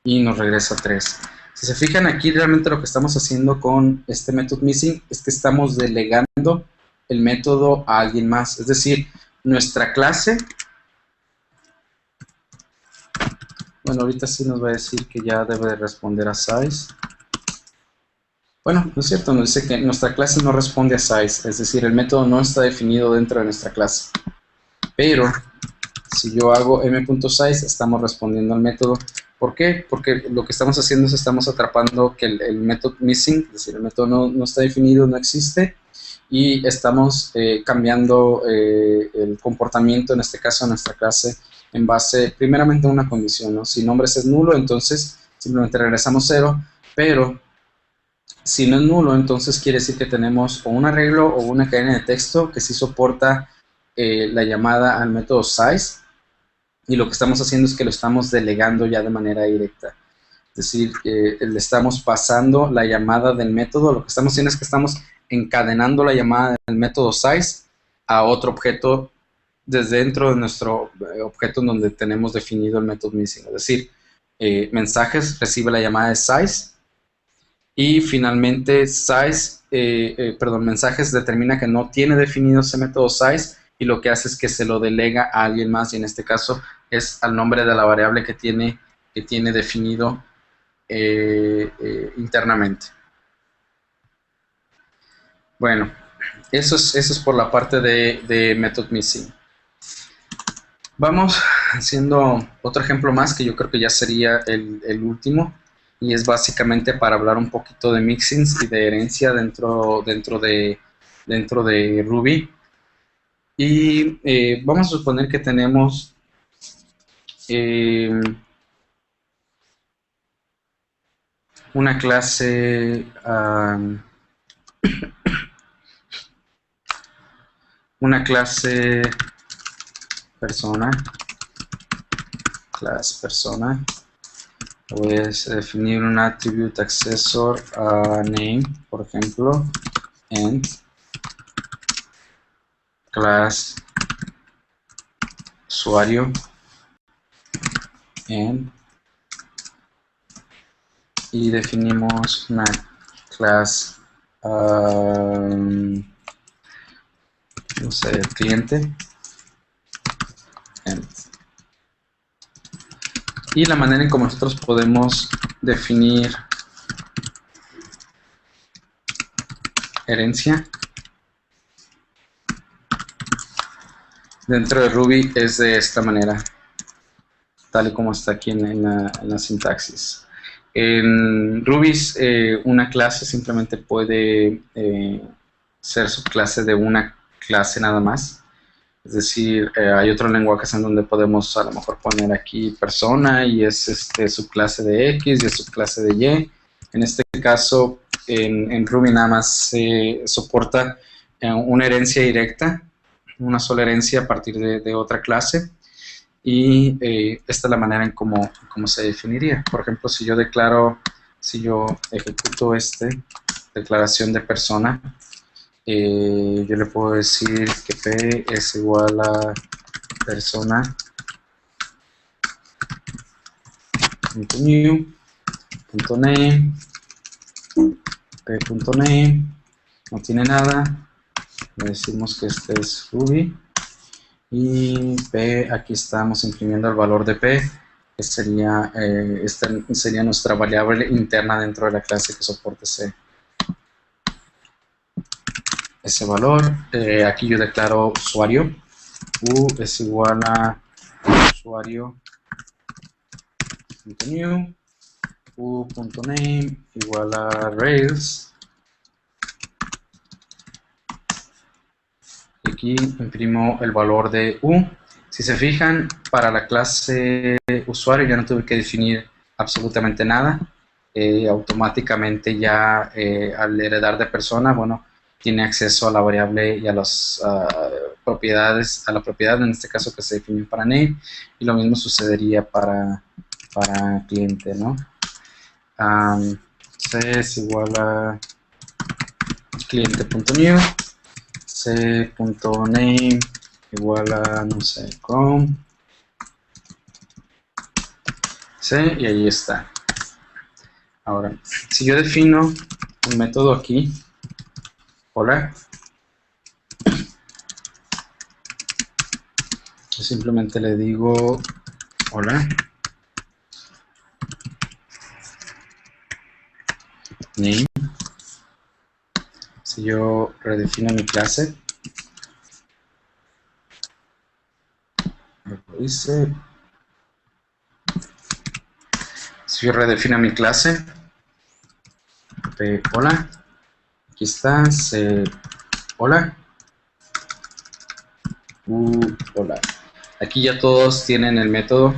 y nos regresa 3. Si se fijan aquí, realmente lo que estamos haciendo con este method missing es que estamos delegando el método a alguien más. Es decir, nuestra clase, bueno, ahorita sí nos va a decir que ya debe de responder a size. Bueno, no es cierto, nos dice que nuestra clase no responde a size, es decir, el método no está definido dentro de nuestra clase. Pero si yo hago m.size, estamos respondiendo al método. ¿Por qué? Porque lo que estamos haciendo es estamos atrapando que el método missing, es decir, el método no está definido, no existe, y estamos cambiando el comportamiento, en este caso, de nuestra clase, en base, primeramente, a una condición, ¿no? Si nombres es nulo, entonces simplemente regresamos 0, pero si no es nulo, entonces quiere decir que tenemos o un arreglo o una cadena de texto que sí soporta la llamada al método size, y lo que estamos haciendo es que lo estamos delegando ya de manera directa. Es decir, le estamos pasando la llamada del método, lo que estamos haciendo es que estamos encadenando la llamada del método size a otro objeto desde dentro de nuestro objeto donde tenemos definido el método missing. Es decir, mensajes recibe la llamada de size, y finalmente mensajes determina que no tiene definido ese método size, y lo que hace es que se lo delega a alguien más, y en este caso es al nombre de la variable que tiene definido internamente. Bueno, eso es por la parte de method missing. Vamos haciendo otro ejemplo más, que yo creo que ya sería el último, y es básicamente para hablar un poquito de mixins y de herencia dentro de Ruby. Y vamos a suponer que tenemos una clase persona, class persona. Voy a definir un attribute accessor a name, por ejemplo, and class usuario and, y definimos una class no sé, cliente and. Y la manera en cómo nosotros podemos definir herencia dentro de Ruby es de esta manera, tal y como está aquí en la sintaxis. En Ruby, una clase simplemente puede ser subclase de una clase nada más. Es decir, hay otros lenguajes en donde podemos a lo mejor poner aquí persona y es subclase de X y es subclase de Y. En este caso, en Ruby nada más se soporta una herencia directa, una sola herencia a partir de otra clase. Y esta es la manera en cómo se definiría. Por ejemplo, si yo ejecuto declaración de persona, yo le puedo decir que P es igual a persona .new, .name, P.name, no tiene nada, le decimos que este es Ruby, y P, aquí estamos imprimiendo el valor de P, que sería, esta sería nuestra variable interna dentro de la clase que soporte ese valor. Aquí yo declaro usuario, U es igual a usuario.new, U.name igual a Rails. Y aquí imprimo el valor de U. Si se fijan, para la clase usuario ya no tuve que definir absolutamente nada. Automáticamente ya al heredar de persona, bueno, tiene acceso a la variable y a las propiedades, a la propiedad en este caso que se definió para name, y lo mismo sucedería para cliente, ¿no? C es igual a cliente.new, c.name igual a, no sé, Chrome, C, y ahí está. Ahora, si yo defino un método aquí, hola, yo simplemente le digo hola, name. Si yo redefino mi clase, lo hice. Si yo redefino mi clase, hola, aquí está, hola, hola. Aquí ya todos tienen el método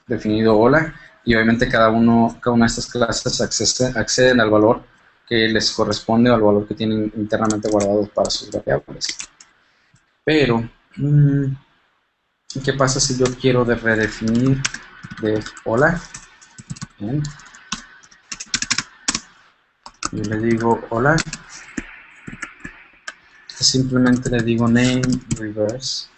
definido hola, y obviamente cada una de estas clases acceden al valor que les corresponde o al valor que tienen internamente guardados para sus variables. Pero, ¿qué pasa si yo quiero redefinir de hola? Bien. Yo le digo hola, simplemente le digo name reverse.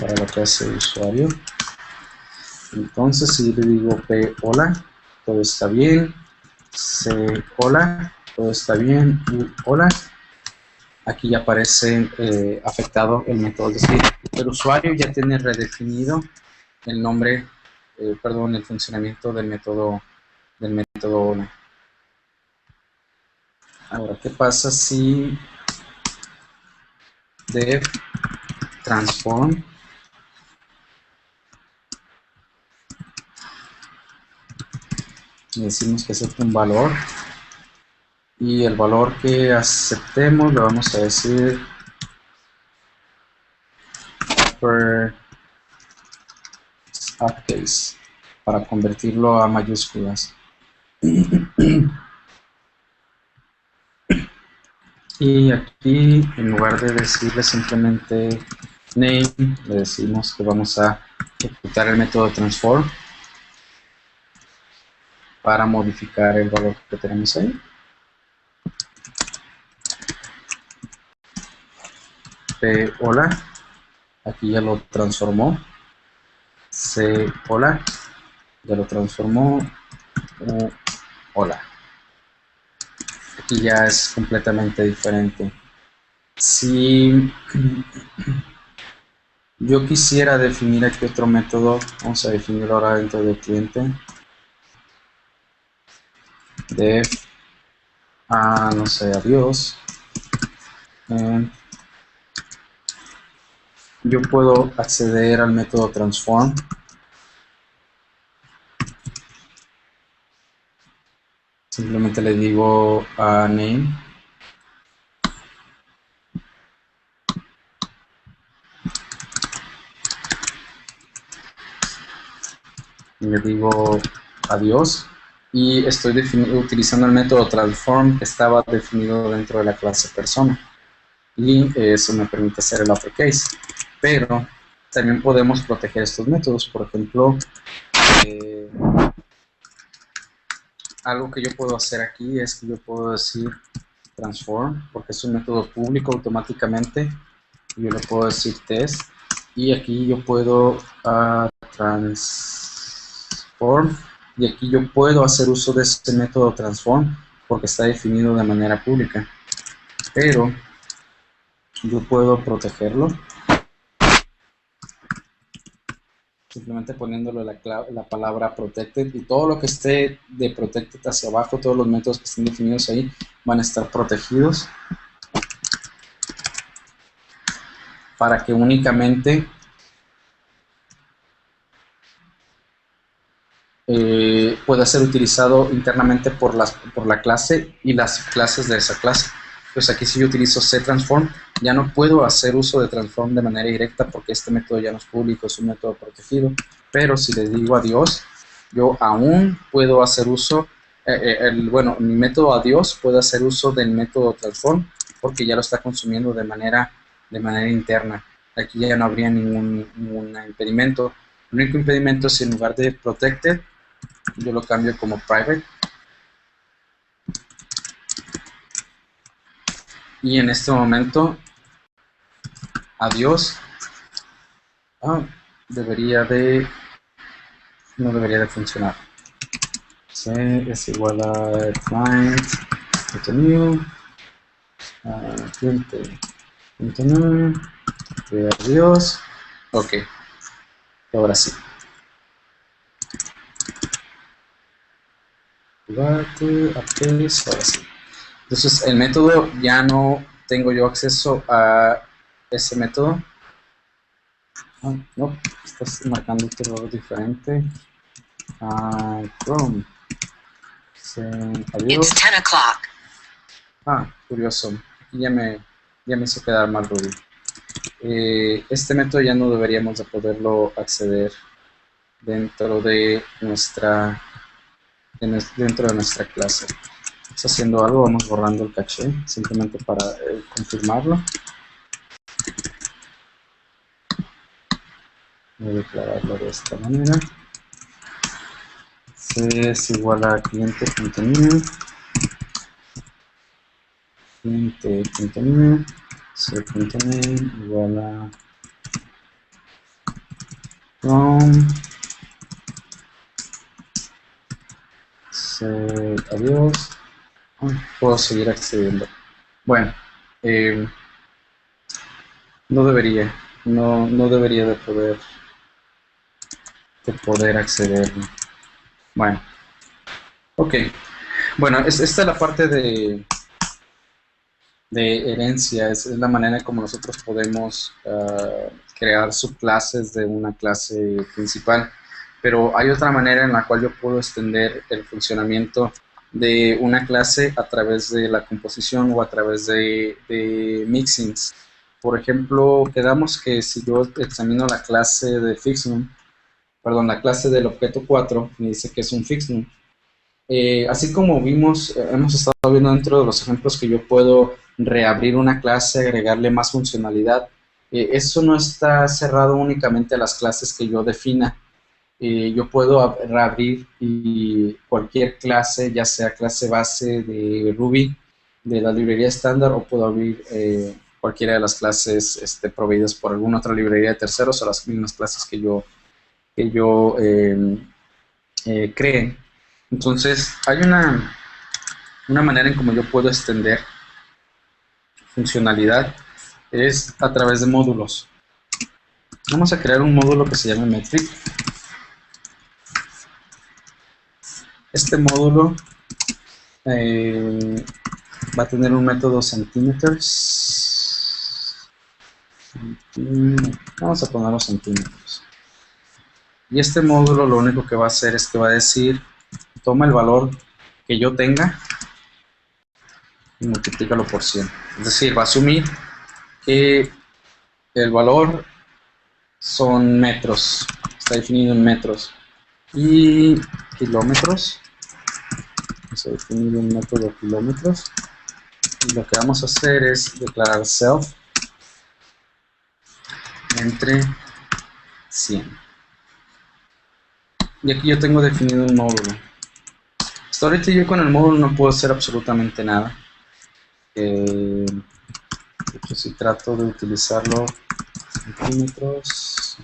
Para la clase de usuario. Entonces, si le digo P hola, todo está bien. C hola, todo está bien. U hola, aquí ya aparece afectado el método. Es decir, el usuario ya tiene redefinido el nombre, perdón, el funcionamiento del método hola. Ahora, ¿qué pasa si def transform y decimos que acepte un valor, y el valor que aceptemos le vamos a decir uppercase para convertirlo a mayúsculas? Y aquí, en lugar de decirle simplemente name, le decimos que vamos a ejecutar el método transform para modificar el valor que tenemos ahí. Hola, aquí ya lo transformó. C hola, ya lo transformó. Hola. Aquí ya es completamente diferente. Si Yo quisiera definir aquí otro método. Vamos a definirlo ahora dentro del cliente. Def, no sé, adiós. Yo puedo acceder al método transform. Simplemente le digo a name. Y le digo adiós. Y estoy utilizando el método transform que estaba definido dentro de la clase persona. Y eso me permite hacer el uppercase. Pero también podemos proteger estos métodos. Por ejemplo, algo que yo puedo hacer aquí es que yo puedo decir transform, porque es un método público automáticamente. Yo le puedo decir test. Y aquí yo puedo transform. Y aquí yo puedo hacer uso de este método transform porque está definido de manera pública. Pero yo puedo protegerlo simplemente poniéndole la palabra protected, y todo lo que esté de protected hacia abajo, todos los métodos que estén definidos ahí van a estar protegidos para que únicamente pueda ser utilizado internamente por la clase y las clases de esa clase. Pues aquí si yo utilizo cTransform, ya no puedo hacer uso de transform de manera directa porque este método ya no es público, es un método protegido. Pero si le digo adiós, yo aún puedo hacer uso, bueno, mi método adiós puede hacer uso del método transform porque ya lo está consumiendo de manera interna. Aquí ya no habría ningún impedimento. El único impedimento es si en lugar de protected, yo lo cambio como private. Y en este momento, adiós. No debería de funcionar. C es igual a client.new, cliente.new, de adiós. Ok, ahora sí. Ahora sí. Entonces el método ya no tengo yo acceso a ese método. No, estás marcando otro error diferente. Chrome. Adiós. It's 10 o'clock. Curioso. Aquí ya me hizo quedar mal Ruby. Este método ya no deberíamos de poderlo acceder dentro de nuestra clase. Está haciendo algo, vamos borrando el caché simplemente para confirmarlo. Voy a declararlo de esta manera. C es igual a cliente.new, cliente.new, c.name igual a Chrome, adiós. Puedo seguir accediendo. Bueno, no debería de poder acceder. Bueno, ok. Bueno, esta es la parte de herencia, es la manera en como nosotros podemos crear subclases de una clase principal. Pero hay otra manera en la cual yo puedo extender el funcionamiento de una clase a través de la composición o a través de mixins. Por ejemplo, quedamos que si yo examino la clase de fixnum, la clase del objeto 4, me dice que es un fixnum. Así como hemos estado viendo dentro de los ejemplos que yo puedo reabrir una clase, agregarle más funcionalidad. Eso no está cerrado únicamente a las clases que yo defina. Yo puedo reabrir cualquier clase, ya sea clase base de Ruby, de la librería estándar, o puedo abrir cualquiera de las clases proveídas por alguna otra librería de terceros o las mismas clases que yo cree. Entonces, hay una manera en cómo yo puedo extender funcionalidad, es a través de módulos. Vamos a crear un módulo que se llame metric. Este módulo va a tener un método centímetros. Vamos a ponerlo centímetros. Y este módulo lo único que va a hacer es que va a decir, toma el valor que yo tenga y multiplícalo por 100. Es decir, va a asumir que el valor son metros, está definido en metros, y kilómetros, está definido en método kilómetros, y lo que vamos a hacer es declarar self entre 100. Y aquí yo tengo definido un módulo. Hasta ahorita yo con el módulo no puedo hacer absolutamente nada. De hecho, si trato de utilizarlo centímetros,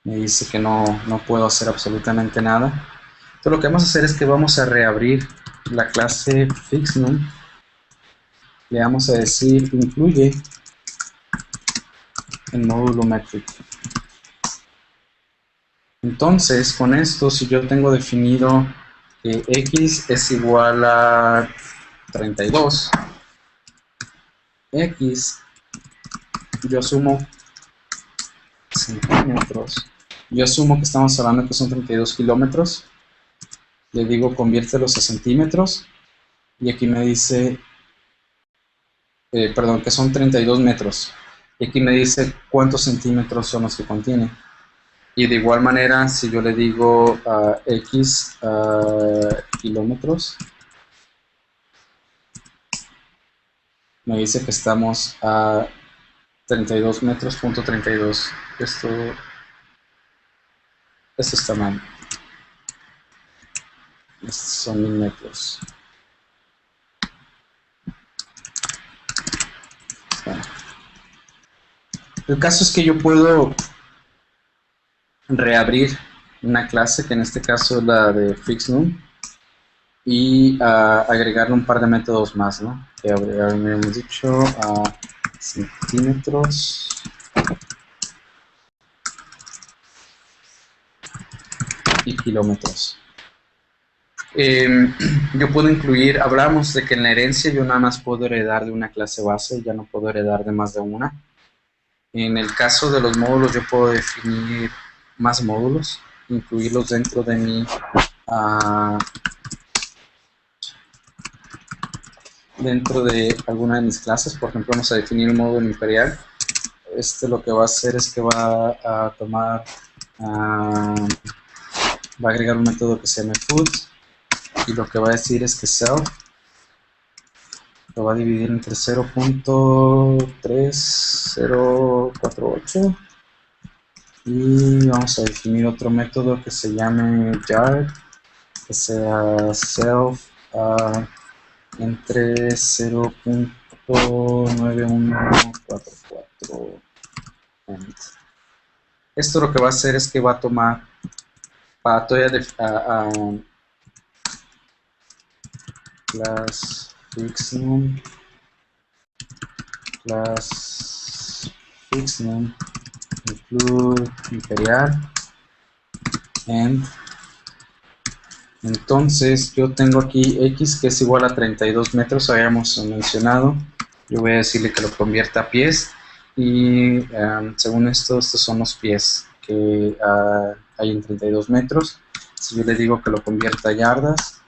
me dice que no puedo hacer absolutamente nada. Entonces lo que vamos a hacer es que vamos a reabrir la clase fixNum. Le vamos a decir incluye el módulo metric. Entonces con esto, si yo tengo definido que x es igual a 32, x yo asumo centímetros, yo asumo que estamos hablando que son 32 kilómetros, le digo conviértelos a centímetros y aquí me dice perdón, que son 32 metros y aquí me dice cuántos centímetros son los que contiene. Y de igual manera, si yo le digo x kilómetros, me dice que estamos a 32 metros, punto 32. Esto está mal. Estos son 1000 metros. Bueno. El caso es que yo puedo reabrir una clase, que en este caso es la de fixNum, y agregarle un par de métodos más, ¿no? Que habíamos dicho centímetros y kilómetros. Yo puedo incluir, hablamos de que en la herencia yo nada más puedo heredar de una clase base, ya no puedo heredar de más de una. En el caso de los módulos yo puedo definir más módulos, incluirlos dentro de mi dentro de alguna de mis clases. Por ejemplo, vamos a definir un módulo imperial. Lo que va a hacer es que va a tomar va a agregar un método que se llame food y lo que va a decir es que self lo va a dividir entre 0.3048 y vamos a definir otro método que se llame yard, que sea self entre 0.9144. Esto lo que va a hacer es que va a tomar class fixNum include imperial and entonces yo tengo aquí x que es igual a 32 metros, habíamos mencionado. Yo voy a decirle que lo convierta a pies y según estos son los pies que hay en 32 metros. Si yo le digo que lo convierta a yardas,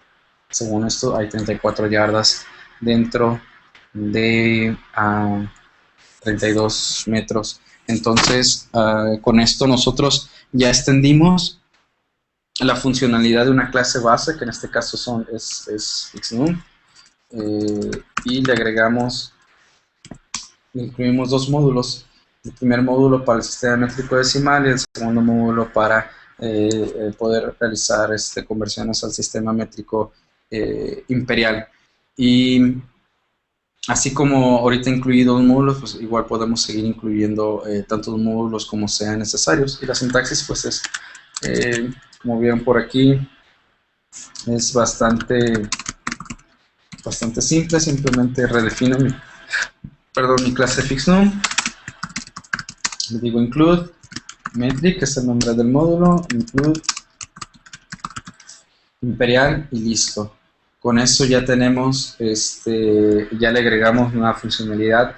según esto hay 34 yardas dentro de 32 metros. Entonces con esto nosotros ya extendimos la funcionalidad de una clase base, que en este caso es fixNum, y le incluimos dos módulos. El primer módulo para el sistema métrico decimal y el segundo módulo para poder realizar conversiones al sistema métrico imperial. Y así como ahorita incluí dos módulos, pues igual podemos seguir incluyendo tantos módulos como sean necesarios. Y la sintaxis pues es, como vieron por aquí, es bastante simple. Simplemente redefino perdón, mi clase fixNum, le digo include metric, que es el nombre del módulo, include imperial y listo. Con eso ya tenemos, ya le agregamos una funcionalidad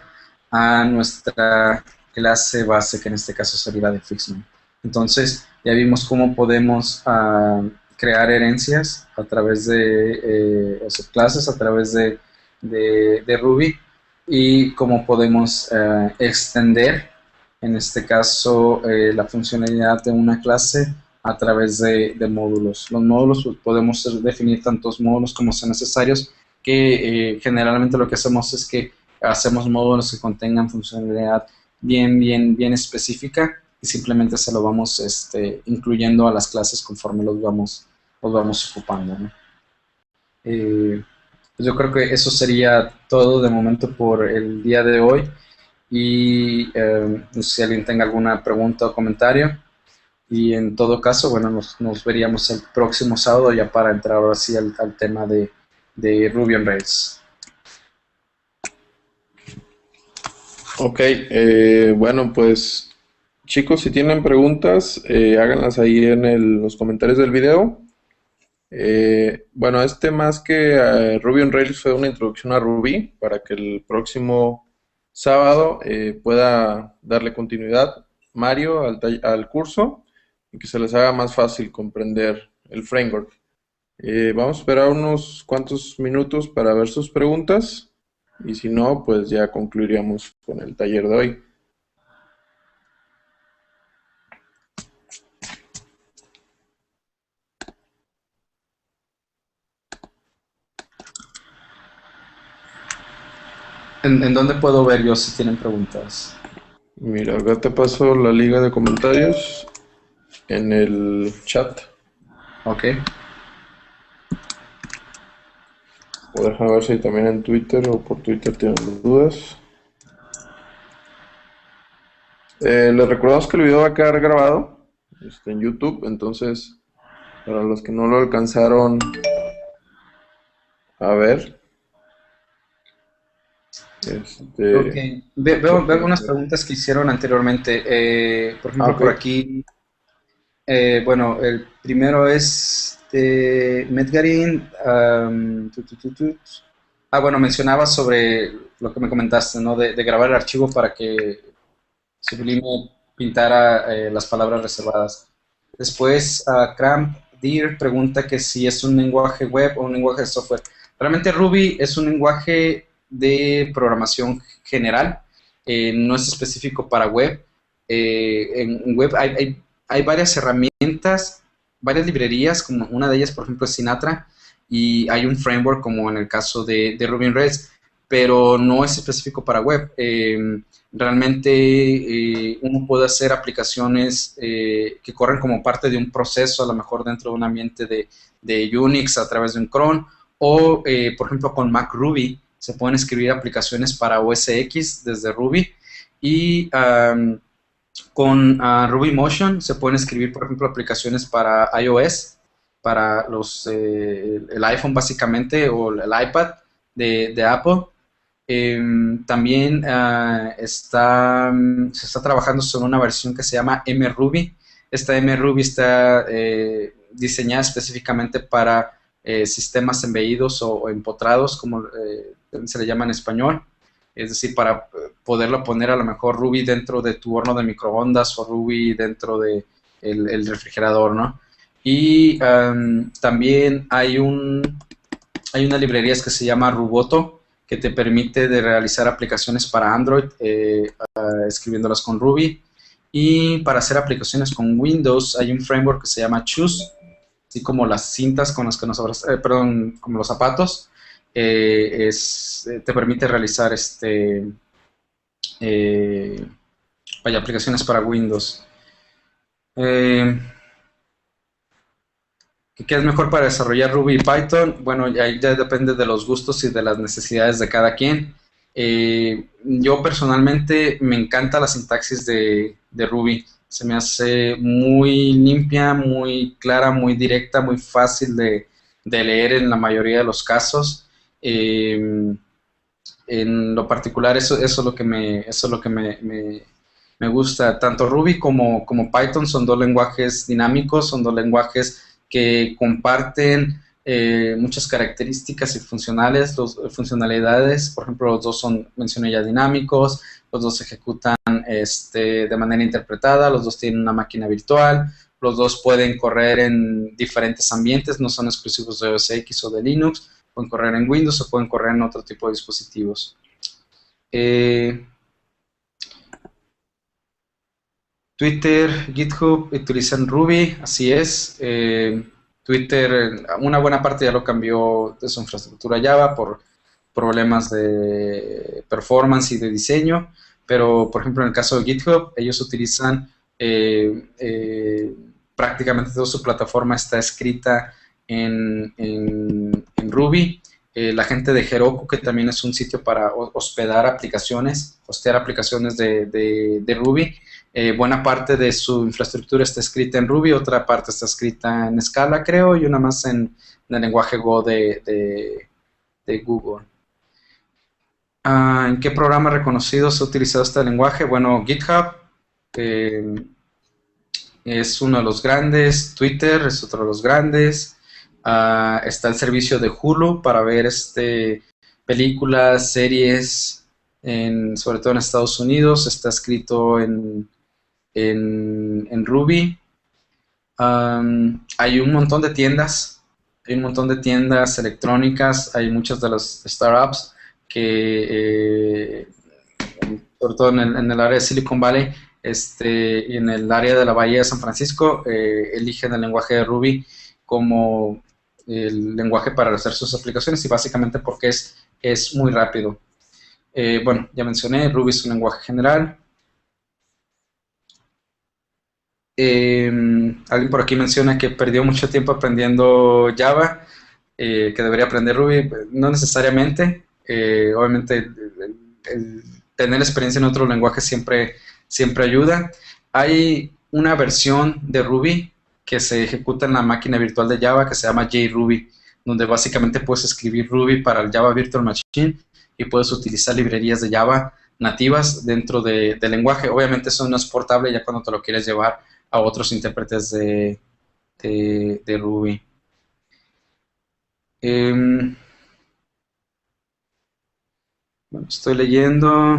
a nuestra clase base, que en este caso sería la de fixNum. Entonces, ya vimos cómo podemos crear herencias a través de subclases, a través de Ruby, y cómo podemos extender, en este caso, la funcionalidad de una clase a través de módulos. Los módulos, pues, podemos definir tantos módulos como sean necesarios, que generalmente lo que hacemos es que hacemos módulos que contengan funcionalidad bien específica, y simplemente se lo vamos incluyendo a las clases conforme los vamos ocupando, ¿no? Pues yo creo que eso sería todo de momento por el día de hoy, y no sé si alguien tenga alguna pregunta o comentario, y en todo caso, bueno, nos veríamos el próximo sábado ya para entrar ahora sí al tema de Ruby on Rails. Ok, bueno, pues chicos, si tienen preguntas, háganlas ahí en los comentarios del video. Bueno, más que Ruby on Rails fue una introducción a Ruby para que el próximo sábado pueda darle continuidad Mario al curso y que se les haga más fácil comprender el framework. Vamos a esperar unos cuantos minutos para ver sus preguntas y si no, pues ya concluiríamos con el taller de hoy. ¿En dónde puedo ver yo si tienen preguntas? Mira, acá te paso la liga de comentarios en el chat. Ok. O déjame ver si también en Twitter o por Twitter tienen dudas. Les recordamos que el video va a quedar grabado en YouTube, entonces para los que no lo alcanzaron a ver, Ok. Veo algunas preguntas que hicieron anteriormente. Por ejemplo, ok. por aquí, bueno, el primero es de Medgarin. Bueno, mencionaba sobre lo que me comentaste, ¿no? De grabar el archivo para que Sublime pintara las palabras reservadas. Después, Cramp Deer pregunta que si es un lenguaje web o un lenguaje de software. Realmente Ruby es un lenguaje de programación general, no es específico para web. En web hay varias herramientas, varias librerías, como una de ellas, por ejemplo, es Sinatra, y hay un framework como en el caso de Ruby on Rails, pero no es específico para web. Realmente uno puede hacer aplicaciones que corren como parte de un proceso, a lo mejor dentro de un ambiente de Unix a través de un cron, o por ejemplo con Mac Ruby se pueden escribir aplicaciones para OS X desde Ruby, y con Ruby Motion se pueden escribir, por ejemplo, aplicaciones para iOS, para el iPhone básicamente, o el iPad de Apple. También se está trabajando sobre una versión que se llama MRuby. Esta MRuby está diseñada específicamente para sistemas embebidos o empotrados, como se le llama en español. Es decir, para poderlo poner a lo mejor Ruby dentro de tu horno de microondas o Ruby dentro de el refrigerador, ¿no? Y también hay una librería que se llama Ruboto, que te permite de realizar aplicaciones para Android escribiéndolas con Ruby. Y para hacer aplicaciones con Windows hay un framework que se llama Choose, así como las cintas con las que nos como los zapatos. Te permite realizar aplicaciones para Windows. ¿Qué es mejor para desarrollar Ruby y Python? Bueno, ahí ya depende de los gustos y de las necesidades de cada quien. Yo personalmente me encanta la sintaxis de Ruby. Se me hace muy limpia, muy clara, muy directa, muy fácil de leer en la mayoría de los casos. en lo particular eso es lo que me gusta. Tanto Ruby como Python son dos lenguajes dinámicos, son dos lenguajes que comparten muchas características y funcionalidades. Por ejemplo, los dos son, mencioné ya, dinámicos, los dos se ejecutan de manera interpretada, los dos tienen una máquina virtual, los dos pueden correr en diferentes ambientes, no son exclusivos de OS X o de Linux, pueden correr en Windows o pueden correr en otro tipo de dispositivos. Eh, Twitter, GitHub utilizan Ruby, así es. Twitter, una buena parte ya lo cambió de su infraestructura a Java por problemas de performance y de diseño, pero por ejemplo en el caso de GitHub, ellos utilizan prácticamente toda su plataforma está escrita en Ruby. La gente de Heroku, que también es un sitio para hospedar aplicaciones, hostear aplicaciones de Ruby, buena parte de su infraestructura está escrita en Ruby, otra parte está escrita en Scala, creo, y una más en el lenguaje Go de Google. ¿En qué programa reconocido se ha utilizado este lenguaje? Bueno, GitHub eh, es uno de los grandes, Twitter es otro de los grandes, está el servicio de Hulu para ver películas, series, sobre todo en Estados Unidos, está escrito en Ruby. Hay un montón de tiendas, electrónicas, hay muchas de las startups que, sobre todo en el área de Silicon Valley, y en el área de la Bahía de San Francisco, eligen el lenguaje de Ruby como el lenguaje para hacer sus aplicaciones y básicamente porque es muy rápido. Bueno, ya mencioné, Ruby es un lenguaje general. Alguien por aquí menciona que perdió mucho tiempo aprendiendo Java, que debería aprender Ruby. No necesariamente. Obviamente, el tener experiencia en otro lenguaje siempre ayuda. Hay una versión de Ruby que se ejecuta en la máquina virtual de Java que se llama JRuby, donde básicamente puedes escribir Ruby para el Java Virtual Machine y puedes utilizar librerías de Java nativas dentro del lenguaje. Obviamente eso no es portable ya cuando te lo quieres llevar a otros intérpretes de Ruby. Bueno, estoy leyendo.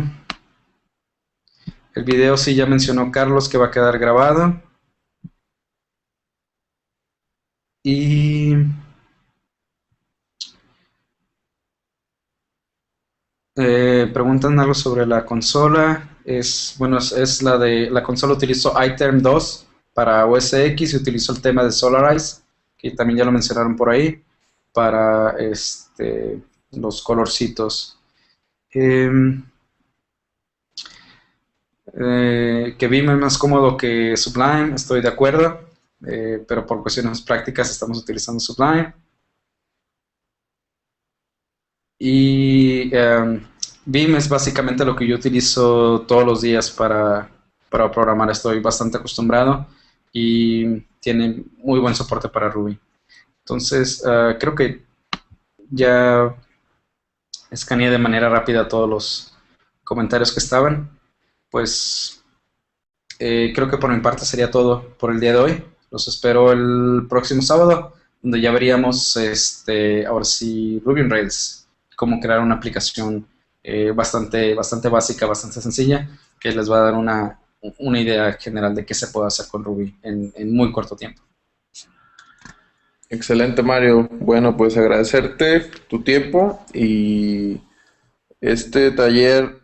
El video sí ya mencionó Carlos que va a quedar grabado. Y preguntan algo sobre la consola. Es la consola utilizó iTerm 2 para OS X y utilizó el tema de Solarize, que también ya lo mencionaron por ahí, para los colorcitos. Que Vim es más cómodo que Sublime, estoy de acuerdo, pero por cuestiones prácticas estamos utilizando Sublime. Y Vim es básicamente lo que yo utilizo todos los días para programar. Estoy bastante acostumbrado y tiene muy buen soporte para Ruby. Entonces, creo que ya escaneé de manera rápida todos los comentarios que estaban. Pues creo que por mi parte sería todo por el día de hoy. Los espero el próximo sábado, donde ya veríamos ahora sí Ruby on Rails, cómo crear una aplicación bastante básica, bastante sencilla, que les va a dar una idea general de qué se puede hacer con Ruby en muy corto tiempo. Excelente, Mario. Bueno, pues agradecerte tu tiempo y este taller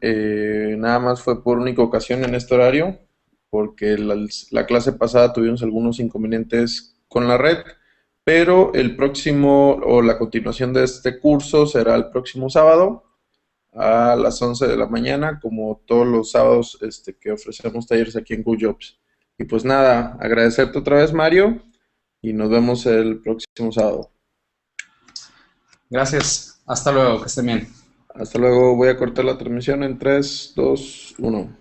nada más fue por única ocasión en este horario, porque la clase pasada tuvimos algunos inconvenientes con la red, pero el próximo o la continuación de este curso será el próximo sábado a las 11 de la mañana, como todos los sábados que ofrecemos talleres aquí en GoodJobs. Y pues nada, agradecerte otra vez, Mario, y nos vemos el próximo sábado. Gracias. Hasta luego. Que estén bien. Hasta luego. Voy a cortar la transmisión en 3, 2, 1.